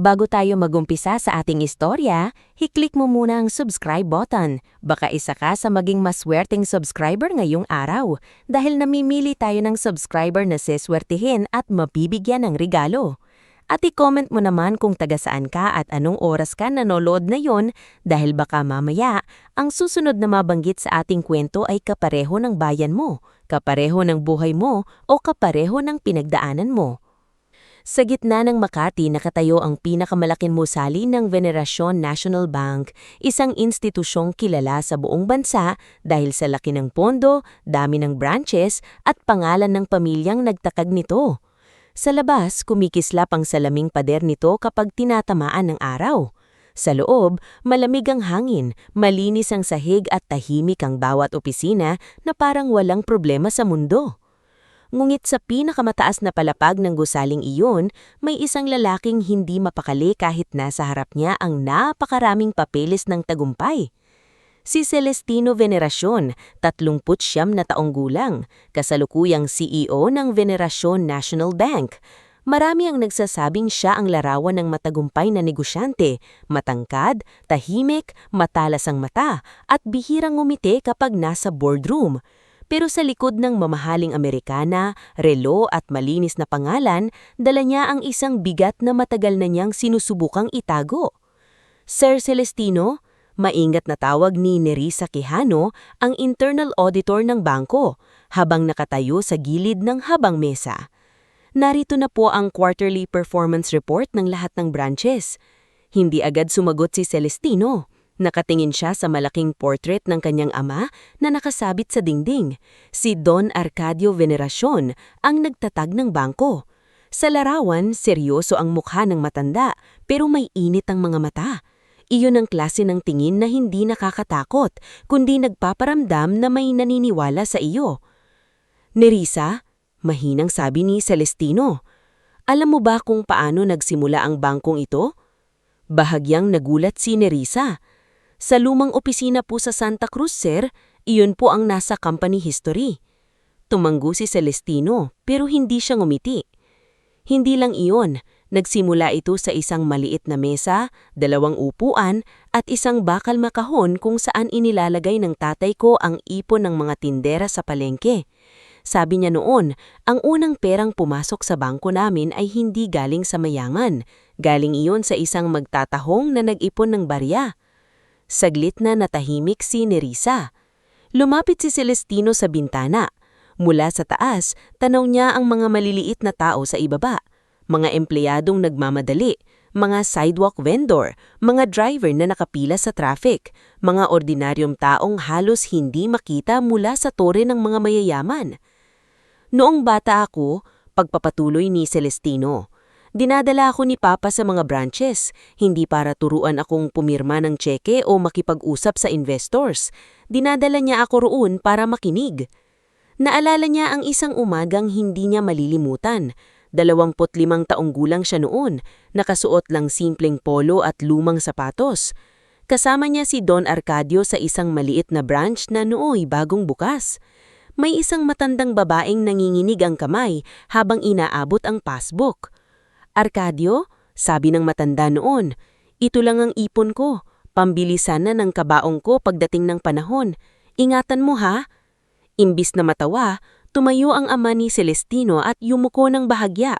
Bago tayo magumpisa sa ating istorya, i-click mo muna ang subscribe button. Baka isa ka sa maging maswerteng subscriber ngayong araw dahil namimili tayo ng subscriber na seswertihin at mabibigyan ng regalo. At i-comment mo naman kung taga saan ka at anong oras ka nanonood na yon dahil baka mamaya ang susunod na mabanggit sa ating kwento ay kapareho ng bayan mo, kapareho ng buhay mo o kapareho ng pinagdaanan mo. Sa gitna ng Makati nakatayo ang pinakamalaking musali ng Venerasyon National Bank, isang institusyong kilala sa buong bansa dahil sa laki ng pondo, dami ng branches at pangalan ng pamilyang nagtakag nito. Sa labas, kumikislap ang salaming pader nito kapag tinatamaan ng araw. Sa loob, malamig ang hangin, malinis ang sahig at tahimik ang bawat opisina na parang walang problema sa mundo. Ngunit sa pinakamataas na palapag ng gusaling iyon, may isang lalaking hindi mapakali kahit nasa harap niya ang napakaraming papeles ng tagumpay. Si Celestino Veneracion, 39 na taong gulang, kasalukuyang CEO ng Venerasyon National Bank. Marami ang nagsasabing siya ang larawan ng matagumpay na negosyante, matangkad, tahimik, matalas ang mata, at bihirang ngumiti kapag nasa boardroom. Pero sa likod ng mamahaling Amerikana, relo at malinis na pangalan, dala niya ang isang bigat na matagal na niyang sinusubukang itago. Sir Celestino, maingat na tawag ni Nerissa Quijano, ang internal auditor ng bangko, habang nakatayo sa gilid ng habang mesa. Narito na po ang quarterly performance report ng lahat ng branches. Hindi agad sumagot si Celestino. Nakatingin siya sa malaking portrait ng kanyang ama na nakasabit sa dingding, si Don Arcadio Veneracion, ang nagtatag ng bangko. Sa larawan, seryoso ang mukha ng matanda, pero may init ang mga mata. Iyon ang klase ng tingin na hindi nakakatakot, kundi nagpaparamdam na may naniniwala sa iyo. Nerissa, mahinang sabi ni Celestino, alam mo ba kung paano nagsimula ang bangkong ito? Bahagyang nagulat si Nerissa. Sa lumang opisina po sa Santa Cruz, sir, iyon po ang nasa company history. Tumanggo si Celestino, pero hindi siya ngumiti. Hindi lang iyon, nagsimula ito sa isang maliit na mesa, 2 upuan, at isang bakal makahon kung saan inilalagay ng tatay ko ang ipon ng mga tindera sa palengke. Sabi niya noon, ang unang perang pumasok sa bangko namin ay hindi galing sa mayaman. Galing iyon sa isang magtatahong na nag-ipon ng barya. Saglit na natahimik si Nerissa. Lumapit si Celestino sa bintana. Mula sa taas, tanaw niya ang mga maliliit na tao sa ibaba. Mga empleyadong nagmamadali, mga sidewalk vendor, mga driver na nakapila sa traffic, mga ordinaryong taong halos hindi makita mula sa tore ng mga mayayaman. Noong bata ako, pagpapatuloy ni Celestino, dinadala ako ni Papa sa mga branches, hindi para turuan akong pumirma ng tseke o makipag-usap sa investors. Dinadala niya ako roon para makinig. Naalala niya ang isang umagang hindi niya malilimutan. 25 taong gulang siya noon, nakasuot lang simpleng polo at lumang sapatos. Kasama niya si Don Arcadio sa isang maliit na branch na nooy bagong bukas. May isang matandang babaeng nanginginig ang kamay habang inaabot ang passbook. Arcadio, sabi ng matanda noon, ito lang ang ipon ko, pambilisan na ng kabaong ko pagdating ng panahon. Ingatan mo ha? Imbis na matawa, tumayo ang ama ni Celestino at yumuko ng bahagya.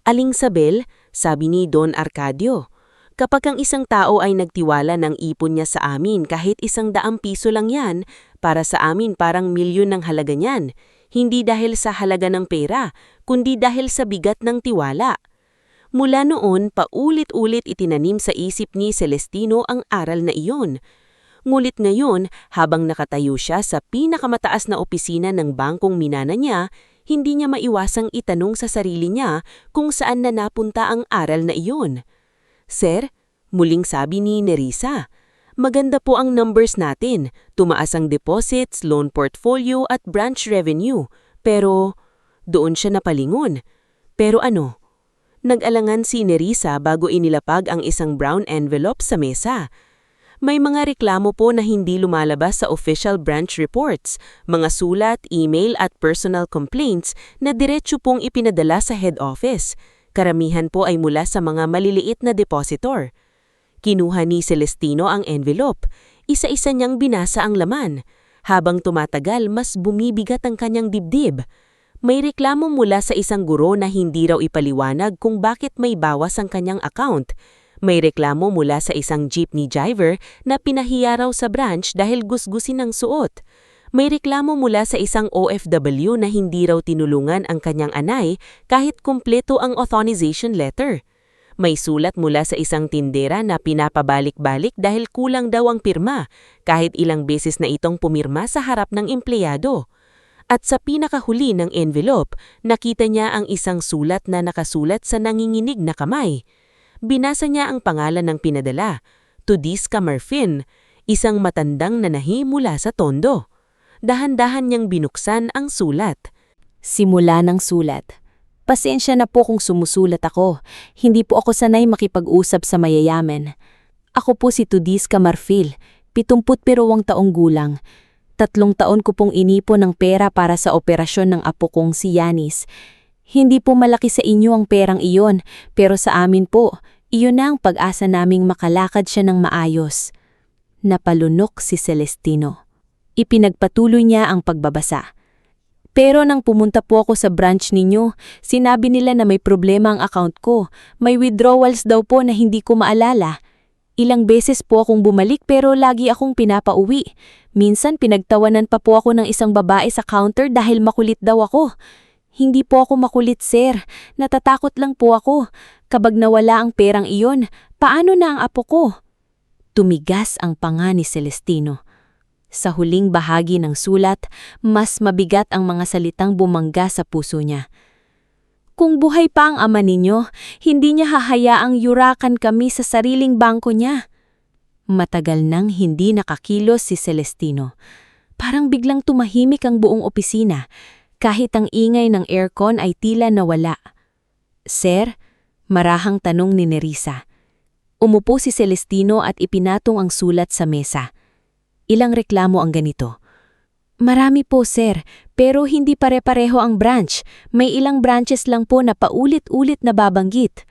Aling Sabel, sabi ni Don Arcadio, kapag ang isang tao ay nagtiwala ng ipon niya sa amin kahit 100 piso lang yan, para sa amin parang milyon ng halaga niyan. Hindi dahil sa halaga ng pera, kundi dahil sa bigat ng tiwala. Mula noon, paulit-ulit itinanim sa isip ni Celestino ang aral na iyon. Ngulit ngayon, habang nakatayo siya sa pinakamataas na opisina ng bangkong minana niya, hindi niya maiwasang itanong sa sarili niya kung saan na napunta ang aral na iyon. Sir, muling sabi ni Nerissa, maganda po ang numbers natin, tumaas ang deposits, loan portfolio at branch revenue, pero doon siya napalingon. Pero ano? Nag-alangan si Nerissa bago inilapag ang isang brown envelope sa mesa. May mga reklamo po na hindi lumalabas sa official branch reports, mga sulat, email at personal complaints na diretso pong ipinadala sa head office. Karamihan po ay mula sa mga maliliit na depositor. Kinuha ni Celestino ang envelope. Isa-isa niyang binasa ang laman. Habang tumatagal, mas bumibigat ang kanyang dibdib. May reklamo mula sa isang guro na hindi raw ipaliwanag kung bakit may bawas ang kanyang account. May reklamo mula sa isang jeepney driver na pinahiya raw sa branch dahil gusgusin ang suot. May reklamo mula sa isang OFW na hindi raw tinulungan ang kanyang anay kahit kumpleto ang authorization letter. May sulat mula sa isang tindera na pinapabalik-balik dahil kulang daw ang pirma kahit ilang beses na itong pumirma sa harap ng empleyado. At sa pinakahuli ng envelope, nakita niya ang isang sulat na nakasulat sa nanginginig na kamay. Binasa niya ang pangalan ng pinadala, Tudiska Marfin, isang matandang nanahi mula sa Tondo. Dahan-dahan niyang binuksan ang sulat. Simula ng sulat. Pasensya na po kung sumusulat ako. Hindi po ako sanay makipag-usap sa mayayaman. Ako po si Tudiska Marfil, 72 taong gulang. 3 taon ko pong inipon ng pera para sa operasyon ng apo kong si Yanis. Hindi po malaki sa inyo ang perang iyon, pero sa amin po, iyon na ang pag-asa naming makalakad siya ng maayos. Napalunok si Celestino. Ipinagpatuloy niya ang pagbabasa. Pero nang pumunta po ako sa branch ninyo, sinabi nila na may problema ang account ko. May withdrawals daw po na hindi ko maalala. Ilang beses po akong bumalik pero lagi akong pinapauwi. Minsan pinagtawanan pa po ako ng isang babae sa counter dahil makulit daw ako. Hindi po ako makulit, sir. Natatakot lang po ako. Kapag nawala ang perang iyon, paano na ang apo ko? Tumigas ang panga ni Celestino. Sa huling bahagi ng sulat, mas mabigat ang mga salitang bumangga sa puso niya. Kung buhay pa ang ama ninyo, hindi niya hahayaang yurakan kami sa sariling bangko niya. Matagal nang hindi nakakilos si Celestino. Parang biglang tumahimik ang buong opisina. Kahit ang ingay ng aircon ay tila nawala. Sir, marahang tanong ni Nerissa. Umupo si Celestino at ipinatong ang sulat sa mesa. Ilang reklamo ang ganito. Marami po, sir, pero hindi pare-pareho ang branch. May ilang branches lang po na paulit-ulit na babanggit.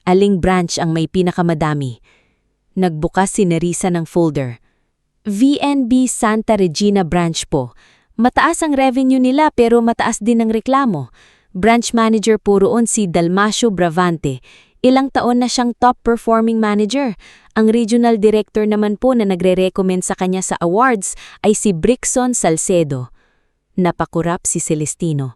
Aling branch ang may pinakamadami? Nagbukas si Nerissa ng folder. VNB Santa Regina branch po. Mataas ang revenue nila pero mataas din ang reklamo. Branch manager po roon si Dalmacio Bravante. Ilang taon na siyang top performing manager. Ang regional director naman po na nagre-recommend sa kanya sa awards ay si Brixon Salcedo. Napakurap si Celestino.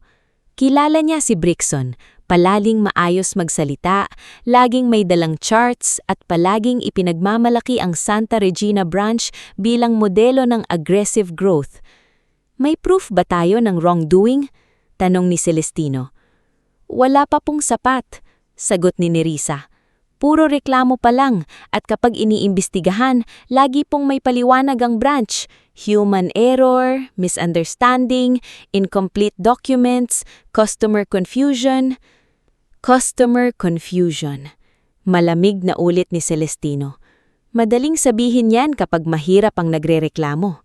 Kilala niya si Brixon. Palaling maayos magsalita, laging may dalang charts at palaging ipinagmamalaki ang Santa Regina branch bilang modelo ng aggressive growth. May proof ba tayo ng wrongdoing? Tanong ni Celestino. Wala pa pong sapat, sagot ni Nerissa. Puro reklamo pa lang at kapag iniimbestigahan, lagi pong may paliwanag ang branch. Human error, misunderstanding, incomplete documents, customer confusion. Customer confusion. Malamig na ulit ni Celestino. Madaling sabihin yan kapag mahirap ang nagrereklamo.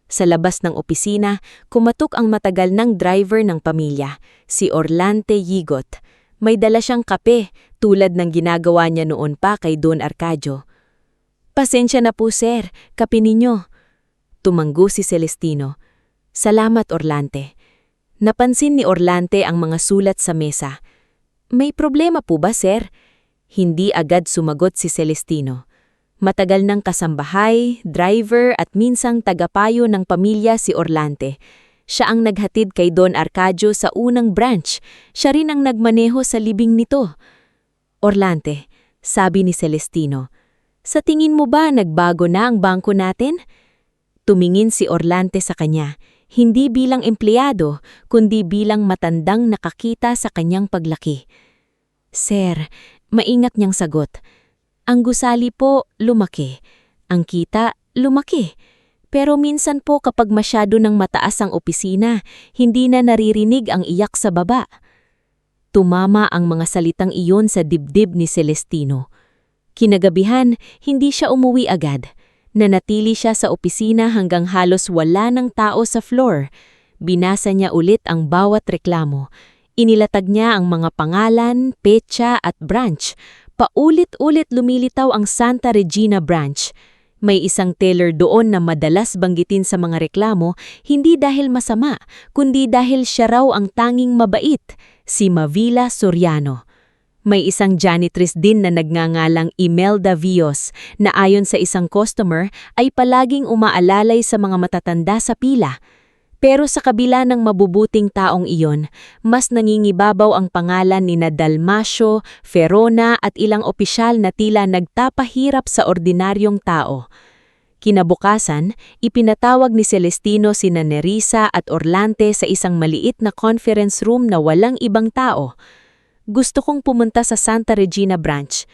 Sa labas ng opisina, kumatok ang matagal ng driver ng pamilya, si Orlante Yigot. May dala siyang kape, tulad ng ginagawa niya noon pa kay Don Arcadio. Pasensya na po, sir. Kape ninyo. Tumanggo si Celestino. Salamat, Orlante. Napansin ni Orlante ang mga sulat sa mesa. May problema po ba, sir? Hindi agad sumagot si Celestino. Matagal ng kasambahay, driver at minsang tagapayo ng pamilya si Orlante. Siya ang naghatid kay Don Arcadio sa unang branch. Siya rin ang nagmaneho sa libing nito. Orlante, sabi ni Celestino, sa tingin mo ba nagbago na ang bangko natin? Tumingin si Orlante sa kanya, hindi bilang empleyado, kundi bilang matandang nakakita sa kanyang paglaki. Sir, maingat niyang sagot. Ang gusali po, lumaki. Ang kita, lumaki. Pero minsan po kapag masyado ng mataas ang opisina, hindi na naririnig ang iyak sa baba. Tumama ang mga salitang iyon sa dibdib ni Celestino. Kinagabihan, hindi siya umuwi agad. Nanatili siya sa opisina hanggang halos wala ng tao sa floor. Binasa niya ulit ang bawat reklamo. Inilatag niya ang mga pangalan, petsa at branch. Paulit-ulit lumilitaw ang Santa Regina branch. May isang teller doon na madalas banggitin sa mga reklamo, hindi dahil masama, kundi dahil siya raw ang tanging mabait, si Mavila Soriano. May isang janitress din na nagngangalang Imelda Vios na ayon sa isang customer ay palaging umaalalay sa mga matatanda sa pila. Pero sa kabila ng mabubuting taong iyon, mas nangingibabaw ang pangalan ni Dalmacio, Ferona at ilang opisyal na tila nagtapahirap sa ordinaryong tao. Kinabukasan, ipinatawag ni Celestino sina Nerissa at Orlante sa isang maliit na conference room na walang ibang tao. Gusto kong pumunta sa Santa Regina branch.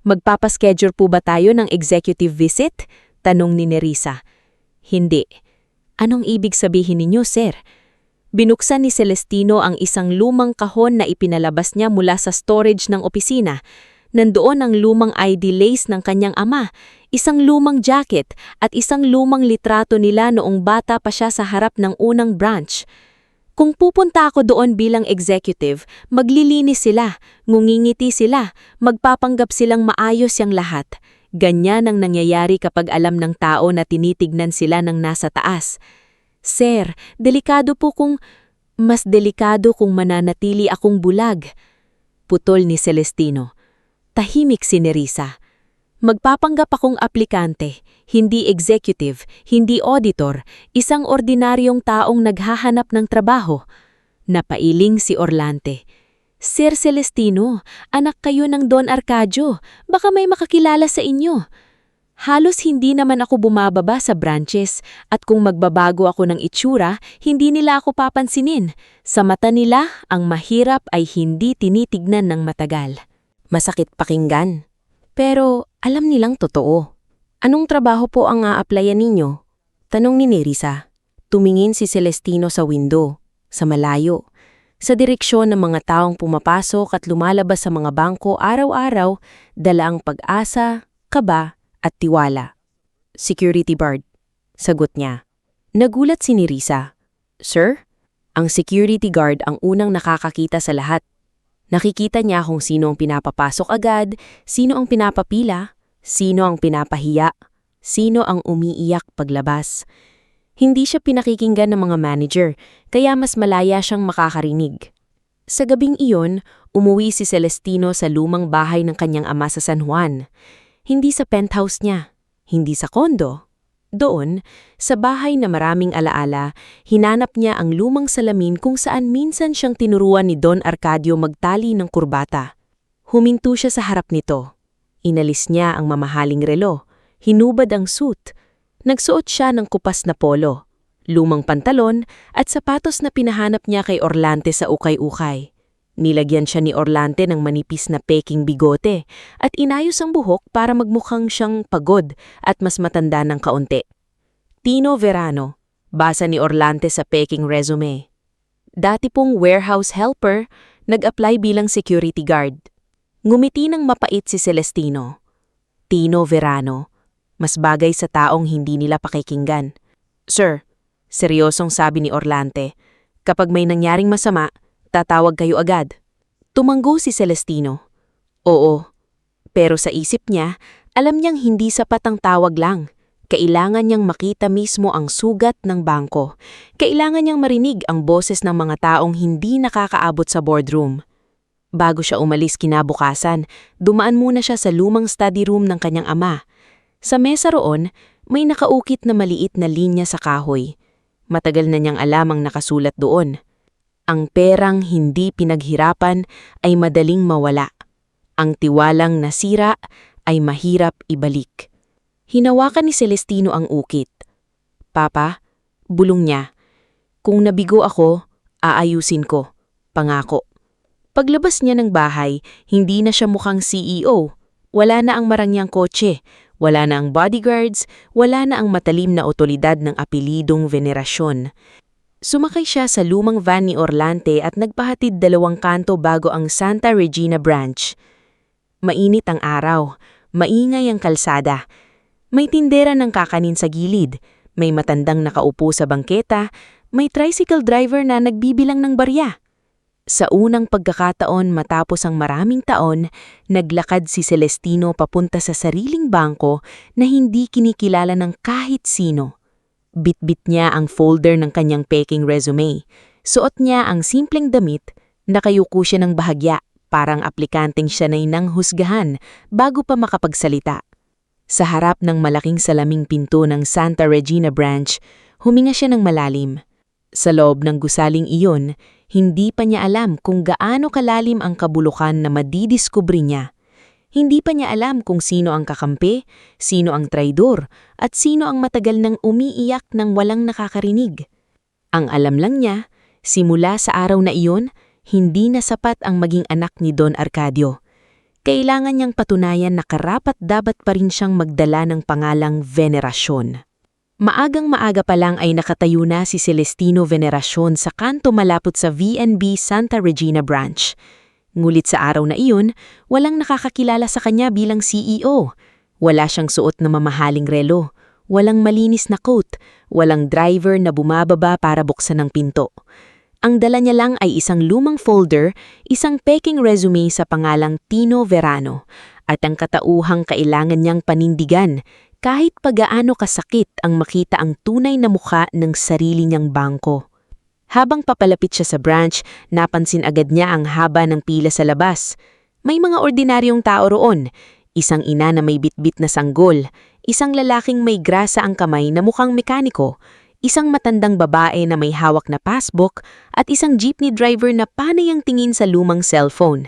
Magpapaschedule po ba tayo ng executive visit? Tanong ni Nerissa. Hindi. Anong ibig sabihin ninyo, sir? Binuksan ni Celestino ang isang lumang kahon na ipinalabas niya mula sa storage ng opisina. Nandoon ang lumang ID lace ng kanyang ama, isang lumang jacket at isang lumang litrato nila noong bata pa siya sa harap ng unang branch. Kung pupunta ako doon bilang executive, maglilinis sila, ngungingiti sila, magpapanggap silang maayos yang lahat. Ganyan ang nangyayari kapag alam ng tao na tinitignan sila ng nasa taas. Sir, delikado po mas delikado kung mananatili akong bulag. Putol ni Celestino. Tahimik si Nerissa. Magpapanggap akong aplikante, hindi executive, hindi auditor, isang ordinaryong taong naghahanap ng trabaho. Napailing si Orlante. Sir Celestino, anak kayo ng Don Arcadio. Baka may makakilala sa inyo. Halos hindi naman ako bumababa sa branches at kung magbabago ako ng itsura, hindi nila ako papansinin. Sa mata nila, ang mahirap ay hindi tinitignan ng matagal. Masakit pakinggan. Pero alam nilang totoo. Anong trabaho po ang a-applyan ninyo? Tanong ni Nerissa. Tumingin si Celestino sa window, sa malayo. Sa direksyon ng mga taong pumapasok at lumalabas sa mga bangko araw-araw, dala ang pag-asa, kaba at tiwala. Security guard, sagot niya. Nagulat si Nerissa. Sir, ang security guard ang unang nakakakita sa lahat. Nakikita niya kung sino ang pinapapasok agad, sino ang pinapapila, sino ang pinapahiya, sino ang umiiyak paglabas. Hindi siya pinakikinggan ng mga manager, kaya mas malaya siyang makakarinig. Sa gabing iyon, umuwi si Celestino sa lumang bahay ng kanyang ama sa San Juan. Hindi sa penthouse niya, hindi sa kondo. Doon, sa bahay na maraming alaala, hinanap niya ang lumang salamin kung saan minsan siyang tinuruan ni Don Arcadio magtali ng kurbata. Huminto siya sa harap nito. Inalis niya ang mamahaling relo, hinubad ang suit. Nagsuot siya ng kupas na polo, lumang pantalon at sapatos na pinahanap niya kay Orlante sa ukay-ukay. Nilagyan siya ni Orlante ng manipis na peking bigote at inayos ang buhok para magmukhang siyang pagod at mas matanda ng kaunti. Tino Verano, basa ni Orlante sa peking resume. Dati pong warehouse helper, nag-apply bilang security guard. Ngumiti ng mapait si Celestino. Tino Verano. Mas bagay sa taong hindi nila pakikinggan. Sir, seryosong sabi ni Orlante, kapag may nangyaring masama, tatawag kayo agad. Tumanggo si Celestino. Oo, pero sa isip niya, alam niyang hindi sapat ang tawag lang. Kailangan niyang makita mismo ang sugat ng bangko. Kailangan niyang marinig ang boses ng mga taong hindi nakakaabot sa boardroom. Bago siya umalis kinabukasan, dumaan muna siya sa lumang study room ng kanyang ama. Sa mesa roon, may nakaukit na maliit na linya sa kahoy. Matagal na niyang alam ang nakasulat doon. Ang perang hindi pinaghirapan ay madaling mawala. Ang tiwalang nasira ay mahirap ibalik. Hinawakan ni Celestino ang ukit. Papa, bulong niya. Kung nabigo ako, aayusin ko. Pangako. Paglabas niya ng bahay, hindi na siya mukhang CEO. Wala na ang marangyang kotse. Wala na ang bodyguards, wala na ang matalim na otoridad ng apelidong venerasyon. Sumakay siya sa lumang van ni Orlante at nagpahatid 2 kanto bago ang Santa Regina branch. Mainit ang araw, maingay ang kalsada. May tindera ng kakanin sa gilid, may matandang nakaupo sa bangketa, may tricycle driver na nagbibilang ng barya. Sa unang pagkakataon matapos ang maraming taon, naglakad si Celestino papunta sa sariling bangko na hindi kinikilala ng kahit sino. Bitbit niya ang folder ng kanyang peking resume. Suot niya ang simpleng damit, nakayuko siya ng bahagya, parang aplikanteng siya na inanghusgahan bago pa makapagsalita. Sa harap ng malaking salaming pinto ng Santa Regina branch, huminga siya ng malalim. Sa loob ng gusaling iyon, hindi pa niya alam kung gaano kalalim ang kabulukan na madidiskubre niya. Hindi pa niya alam kung sino ang kakampi, sino ang traidor, at sino ang matagal nang umiiyak ng walang nakakarinig. Ang alam lang niya, simula sa araw na iyon, hindi na sapat ang maging anak ni Don Arcadio. Kailangan niyang patunayan na karapat-dapat pa rin siyang magdala ng pangalang Venerasyon. Maagang-maaga pa lang ay nakatayo na si Celestino Veneracion sa kanto malapit sa VNB Santa Regina branch. Ngulit sa araw na iyon, walang nakakakilala sa kanya bilang CEO. Wala siyang suot na mamahaling relo, walang malinis na coat, walang driver na bumababa para buksan ang pinto. Ang dala niya lang ay isang lumang folder, isang peking resume sa pangalang Tino Verano, at ang katauhang kailangan niyang panindigan, kahit pagaano kasakit ang makita ang tunay na mukha ng sarili niyang bangko. Habang papalapit siya sa branch, napansin agad niya ang haba ng pila sa labas. May mga ordinaryong tao roon, isang ina na may bitbit na sanggol, isang lalaking may grasa ang kamay na mukhang mekaniko, isang matandang babae na may hawak na passbook, at isang jeepney driver na panay ang tingin sa lumang cellphone.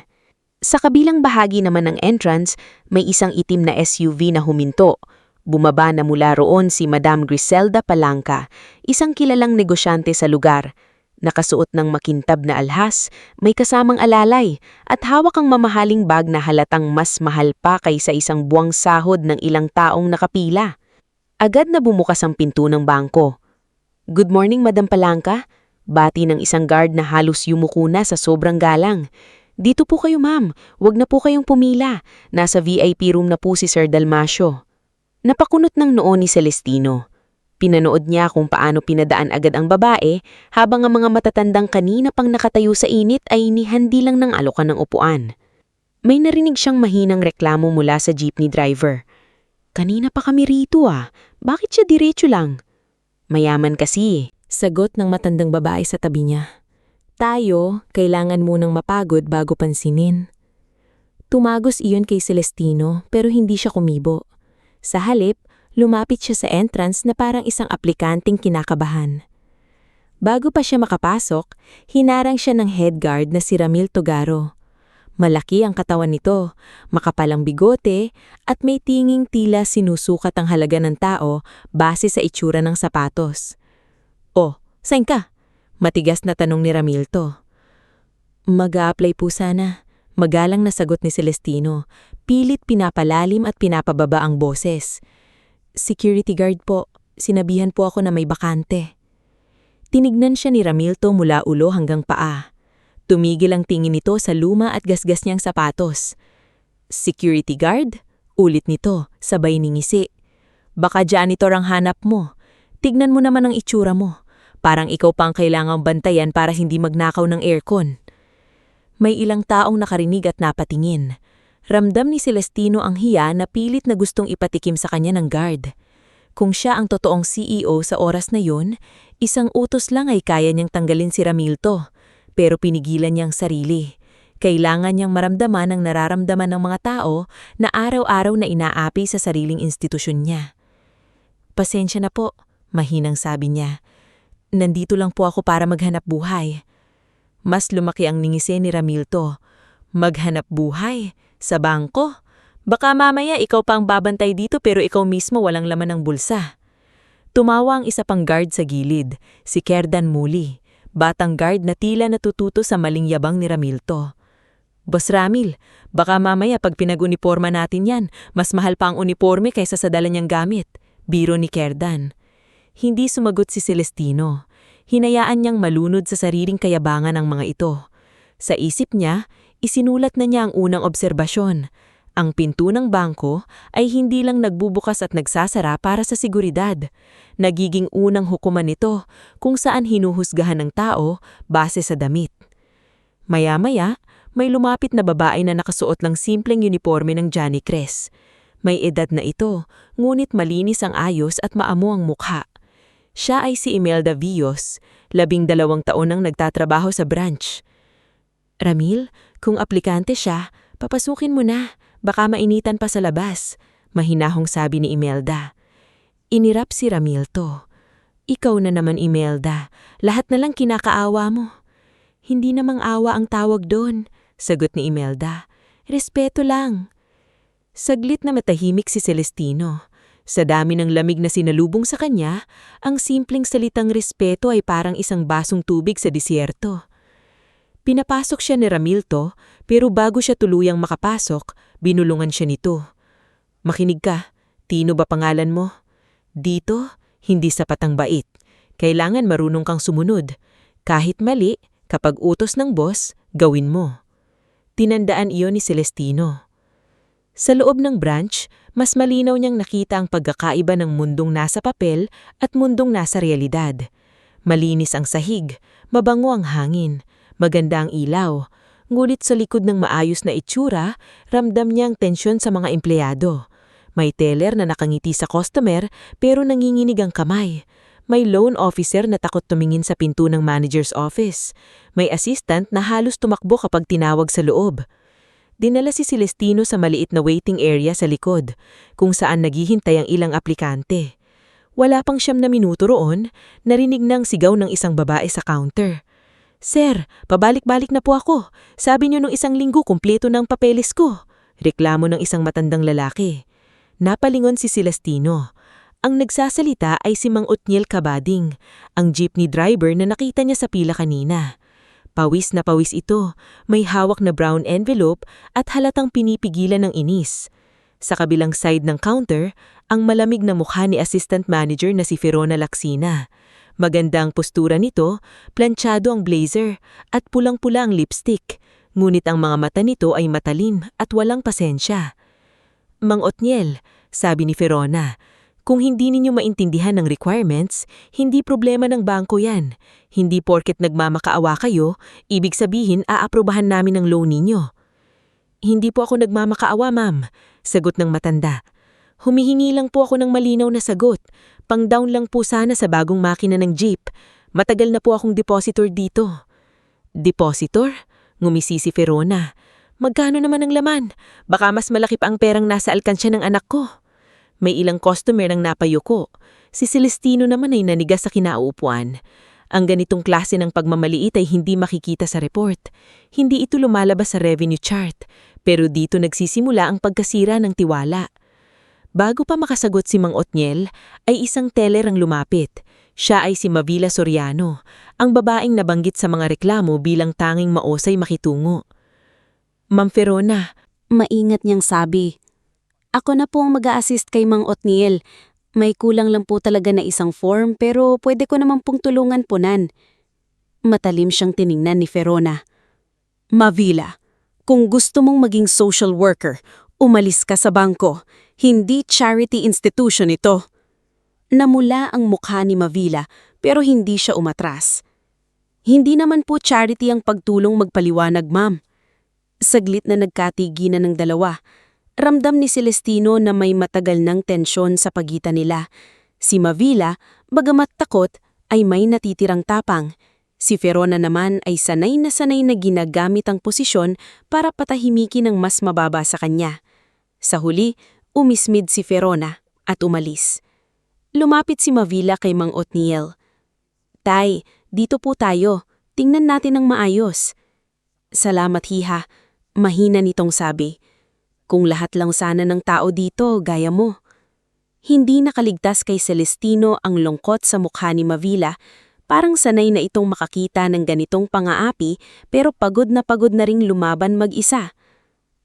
Sa kabilang bahagi naman ng entrance, may isang itim na SUV na huminto. Bumaba na mula roon si Madam Griselda Palanca, isang kilalang negosyante sa lugar. Nakasuot ng makintab na alhas, may kasamang alalay, at hawak ang mamahaling bag na halatang mas mahal pa kaysa isang buwang sahod ng ilang taong nakapila. Agad na bumukas ang pinto ng bangko. "Good morning, Madam Palanca," bati ng isang guard na halos yumuko na sa sobrang galang. "Dito po kayo, ma'am. Huwag na po kayong pumila. Nasa VIP room na po si Sir Dalmasio." Napakunot ng noo ni Celestino. Pinanood niya kung paano pinadaan agad ang babae habang ang mga matatandang kanina pang nakatayo sa init ay nihandi lang ng alokan ng upuan. May narinig siyang mahinang reklamo mula sa jeepney driver. "Kanina pa kami rito ah. Bakit siya diretso lang?" "Mayaman kasi," sagot ng matandang babae sa tabi niya. "Tayo, kailangan munang mapagod bago pansinin." Tumagos iyon kay Celestino pero hindi siya kumibo. Sa halip, lumapit siya sa entrance na parang isang aplikanteng kinakabahan. Bago pa siya makapasok, hinarang siya ng head guard na si Ramil Togaro. Malaki ang katawan nito, makapal ang bigote, at may tinging tila sinusukat ang halaga ng tao base sa itsura ng sapatos. "Oh, saan ka?" Matigas na tanong ni Ramilto. "Mag-a-apply po sana," magalang na sagot ni Celestino. Pilit pinapalalim at pinapababa ang boses. "Security guard po, sinabihan po ako na may bakante." Tinignan siya ni Ramilto mula ulo hanggang paa. Tumigil ang tingin nito sa luma at gasgas niyang sapatos. "Security guard?" Ulit nito, sabay ningisi. "Baka janitor ang hanap mo. Tignan mo naman ang itsura mo. Parang ikaw pa ang kailangang bantayan para hindi magnakaw ng aircon." May ilang taong nakarinig at napatingin. Ramdam ni Celestino ang hiya na pilit na gustong ipatikim sa kanya ng guard. Kung siya ang totoong CEO sa oras na yun, isang utos lang ay kaya niyang tanggalin si Ramilto, pero pinigilan niyang sarili. Kailangan niyang maramdaman ang nararamdaman ng mga tao na araw-araw na inaapi sa sariling institusyon niya. "Pasensya na po," mahinang sabi niya. "Nandito lang po ako para maghanap buhay." Mas lumaki ang ningisi ni Ramilto. "Maghanap buhay? Sa bangko? Baka mamaya ikaw pa ang babantay dito pero ikaw mismo walang laman ng bulsa." Tumawa ang isa pang guard sa gilid, si Kerdan Muli, batang guard na tila natututo sa maling yabang ni Ramilto. "Boss Ramil, baka mamaya pag pinag-uniforma natin yan, mas mahal pa ang uniforme kaysa sa dala niyang gamit," biro ni Kerdan. Hindi sumagot si Celestino. Hinayaan niyang malunod sa sariling kayabangan ang mga ito. Sa isip niya, isinulat na niya ang unang obserbasyon. Ang pinto ng bangko ay hindi lang nagbubukas at nagsasara para sa seguridad. Nagiging unang hukuman nito kung saan hinuhusgahan ng tao base sa damit. Maya-maya, may lumapit na babae na nakasuot ng simpleng uniforme ng Johnny Cres. May edad na ito, ngunit malinis ang ayos at maamo ang mukha. Siya ay si Imelda Villos, 12 taon nang nagtatrabaho sa branch. Ramil, kung aplikante siya, papasukin mo na, baka mainitan pa sa labas, mahinahong sabi ni Imelda. Inirap si Ramil to. Ikaw na naman, Imelda, lahat na lang kinakaawa mo. Hindi namang awa ang tawag doon, sagot ni Imelda. Respeto lang. Saglit na matahimik si Celestino. Sa dami ng lamig na sinalubong sa kanya, ang simpleng salitang respeto ay parang isang basong tubig sa disyerto. Pinapasok siya ni Ramilto, pero bago siya tuluyang makapasok, binulungan siya nito. Makinig ka, Tino ba pangalan mo? Dito, hindi sapat ang bait. Kailangan marunong kang sumunod. Kahit mali, kapag utos ng boss, gawin mo. Tinandaan iyon ni Celestino. Sa loob ng branch, mas malinaw niyang nakita ang pagkakaiba ng mundong nasa papel at mundong nasa realidad. Malinis ang sahig, mabango ang hangin, maganda ang ilaw, ngunit sa likod ng maayos na itsura, ramdam niya ang tensyon sa mga empleyado. May teller na nakangiti sa customer pero nanginginig ang kamay. May loan officer na takot tumingin sa pinto ng manager's office. May assistant na halos tumakbo kapag tinawag sa loob. Dinala si Celestino sa maliit na waiting area sa likod, kung saan naghihintay ang ilang aplikante. Wala pang 9 na minuto roon, narinig ng sigaw ng isang babae sa counter. Sir, pabalik-balik na po ako. Sabi niyo nung isang linggo kumpleto ng papeles ko. Reklamo ng isang matandang lalaki. Napalingon si Celestino. Ang nagsasalita ay si Mang Otniel Cabading, ang jeepney driver na nakita niya sa pila kanina. Pawis na pawis ito, may hawak na brown envelope at halatang pinipigilan ng inis. Sa kabilang side ng counter, ang malamig na mukha ni assistant manager na si Verona Lacsina. Maganda ang postura nito, planchado ang blazer at pulang-pula ang lipstick, ngunit ang mga mata nito ay matalim at walang pasensya. Mang Otniel, sabi ni Verona, kung hindi ninyo maintindihan ng requirements, hindi problema ng bangko yan. Hindi porket nagmamakaawa kayo, ibig sabihin aaprubahan namin ang loan ninyo. Hindi po ako nagmamakaawa, ma'am, sagot ng matanda. Humihingi lang po ako ng malinaw na sagot. Pang-down lang po sana sa bagong makina ng jeep. Matagal na po akong depositor dito. Depositor? Ngumisi si Verona. Magkano naman ang laman? Baka mas malaki pa ang perang nasa alkansya ng anak ko. May ilang customer ang napayuko. Si Celestino naman ay nanigas sa kinauupuan. Ang ganitong klase ng pagmamaliit ay hindi makikita sa report. Hindi ito lumalabas sa revenue chart. Pero dito nagsisimula ang pagkasira ng tiwala. Bago pa makasagot si Mang Otniel, ay isang teller ang lumapit. Siya ay si Mavila Soriano, ang babaeng nabanggit sa mga reklamo bilang tanging maosay makitungo. Ma'am Verona, Maingat niyang sabi. Ako na po ang mag-a-assist kay Mang Otniel. May kulang lang po talaga na isang form pero pwede ko naman pong tulungan punan. Matalim siyang tiningnan ni Verona. Mavila, kung gusto mong maging social worker, umalis ka sa bangko. Hindi charity institution ito. Namula ang mukha ni Mavila pero hindi siya umatras. Hindi naman po charity ang pagtulong magpaliwanag, ma'am. Saglit na nagkatiginan ng dalawa. Ramdam ni Celestino na may matagal ng tensyon sa pagitan nila. Si Mavila, bagamat takot, ay may natitirang tapang. Si Verona naman ay sanay na ginagamit ang posisyon para patahimikin ang mas mababa sa kanya. Sa huli, umismid si Verona at umalis. Lumapit si Mavila kay Mang Otniel. Tay, dito po tayo. Tingnan natin ng maayos. Salamat, hiha. Mahina nitong sabi. Kung lahat lang sana ng tao dito, gaya mo. Hindi nakaligtas kay Celestino ang lungkot sa mukha ni Mavila. Parang sanay na itong makakita ng ganitong pang-aapi pero pagod na ring lumaban mag-isa.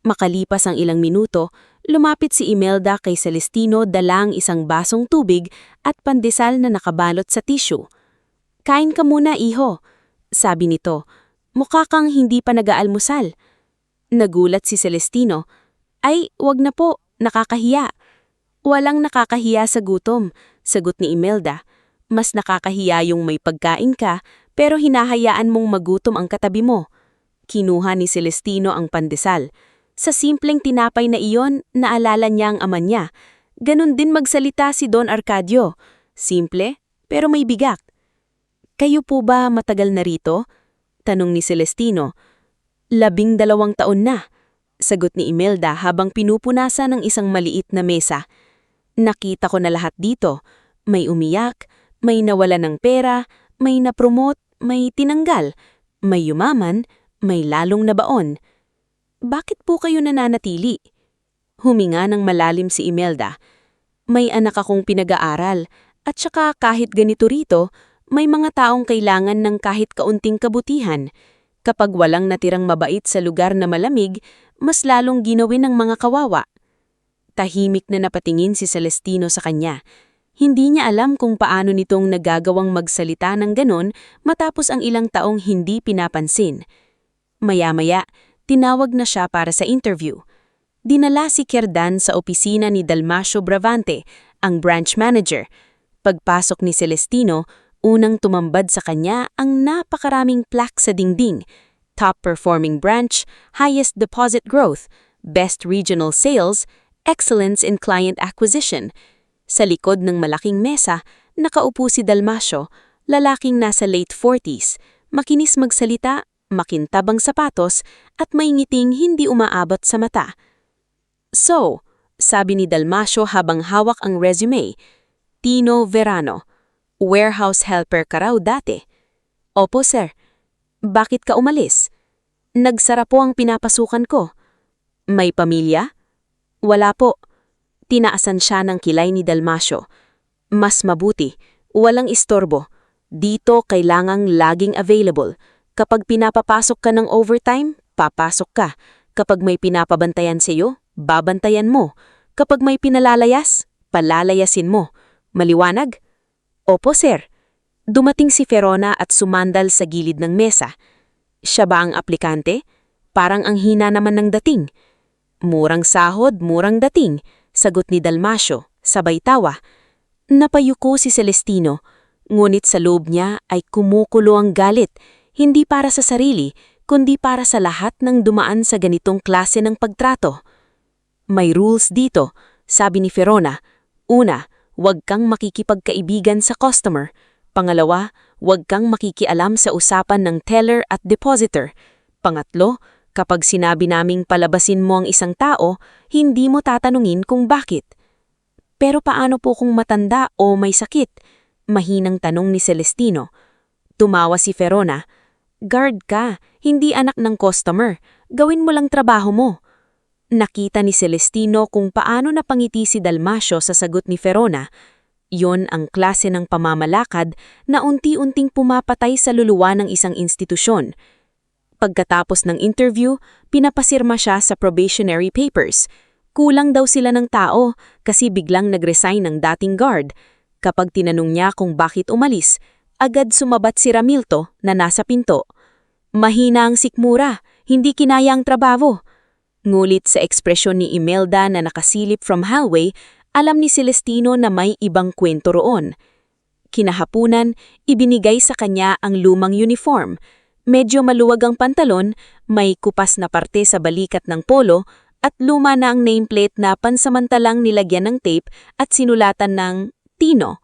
Makalipas ang ilang minuto, lumapit si Imelda kay Celestino dalang isang basong tubig at pandesal na nakabalot sa tissue. Kain ka muna, iho, sabi nito. Mukha kang hindi pa nag-aalmusal. Nagulat si Celestino. Ay, wag na po, nakakahiya. Walang nakakahiya sa gutom, sagot ni Imelda. Mas nakakahiya yung may pagkain ka pero hinahayaan mong magutom ang katabi mo. Kinuha ni Celestino ang pandesal. Sa simpleng tinapay na iyon, naalala niya ang ama niya. Ganon din magsalita si Don Arcadio. Simple, pero may bigat. "Kayo po ba matagal na rito?" tanong ni Celestino. 12 taon na, sagot ni Imelda habang pinupunasan ng isang maliit na mesa. "Nakita ko na lahat dito. May umiyak, may nawala ng pera, may napromote, may tinanggal, may yumaman, may lalong nabaon. Bakit po kayo nananatili?" Huminga ng malalim si Imelda. "May anak akong pinag-aaral, at saka kahit ganito rito, may mga taong kailangan ng kahit kaunting kabutihan. Kapag walang natirang mabait sa lugar na malamig, mas lalong ginawin ng mga kawawa." Tahimik na napatingin si Celestino sa kanya. Hindi niya alam kung paano nitong nagagawang magsalita ng ganon matapos ang ilang taong hindi pinapansin. Maya-maya, tinawag na siya para sa interview. Dinala si Kerdan sa opisina ni Dalmacio Bravante, ang branch manager. Pagpasok ni Celestino, unang tumambad sa kanya ang napakaraming plaque sa dingding. Top performing branch, highest deposit growth, best regional sales, excellence in client acquisition. Sa likod ng malaking mesa, nakaupo si Dalmacio, lalaking nasa late 40s, makinis magsalita, makintabang sapatos, at may ngiting hindi umaabot sa mata. "So," sabi ni Dalmacio habang hawak ang resume, "Tino Verano, warehouse helper ka raw dati." "Opo, sir." "Bakit ka umalis?" "Nagsara po ang pinapasukan ko." "May pamilya?" "Wala po." Tinaasan siya ng kilay ni Dalmacio. "Mas mabuti, walang istorbo. Dito kailangang laging available. Kapag pinapapasok ka ng overtime, papasok ka. Kapag may pinapabantayan sa iyo, babantayan mo. Kapag may pinalalayas, palalayasin mo. Maliwanag?" "Opo, sir." Dumating si Verona at sumandal sa gilid ng mesa. Siya ba ang aplikante? Parang ang hina naman ng dating. "Murang sahod, murang dating," sagot ni Dalmacio, sabay tawa. Napayuko si Celestino, ngunit sa loob niya ay kumukulo ang galit, hindi para sa sarili, kundi para sa lahat ng dumaan sa ganitong klase ng pagtrato. "May rules dito," sabi ni Verona. "Una, huwag kang makikipagkaibigan sa customer. Pangalawa, huwag kang makikialam sa usapan ng teller at depositor. Pangatlo, kapag sinabi naming palabasin mo ang isang tao, hindi mo tatanungin kung bakit." "Pero paano po kung matanda o may sakit?" mahinang tanong ni Celestino. Tumawa si Verona. "Guard ka, hindi anak ng customer. Gawin mo lang trabaho mo." Nakita ni Celestino kung paano napangiti si Dalmacio sa sagot ni Verona. Yon ang klase ng pamamalakad na unti-unting pumapatay sa luluwa ng isang institusyon. Pagkatapos ng interview, pinapasirma siya sa probationary papers. Kulang daw sila ng tao kasi biglang nag-resign ng dating guard. Kapag tinanong niya kung bakit umalis, agad sumabat si Ramilto na nasa pinto. Mahina ang sikmura, hindi kinaya ang trabaho. Ngulit sa ekspresyon ni Imelda na nakasilip from hallway, alam ni Celestino na may ibang kwento roon. Kinahapunan, ibinigay sa kanya ang lumang uniform. Medyo maluwag ang pantalon, may kupas na parte sa balikat ng polo, at luma na ang nameplate na pansamantalang nilagyan ng tape at sinulatan ng Tino.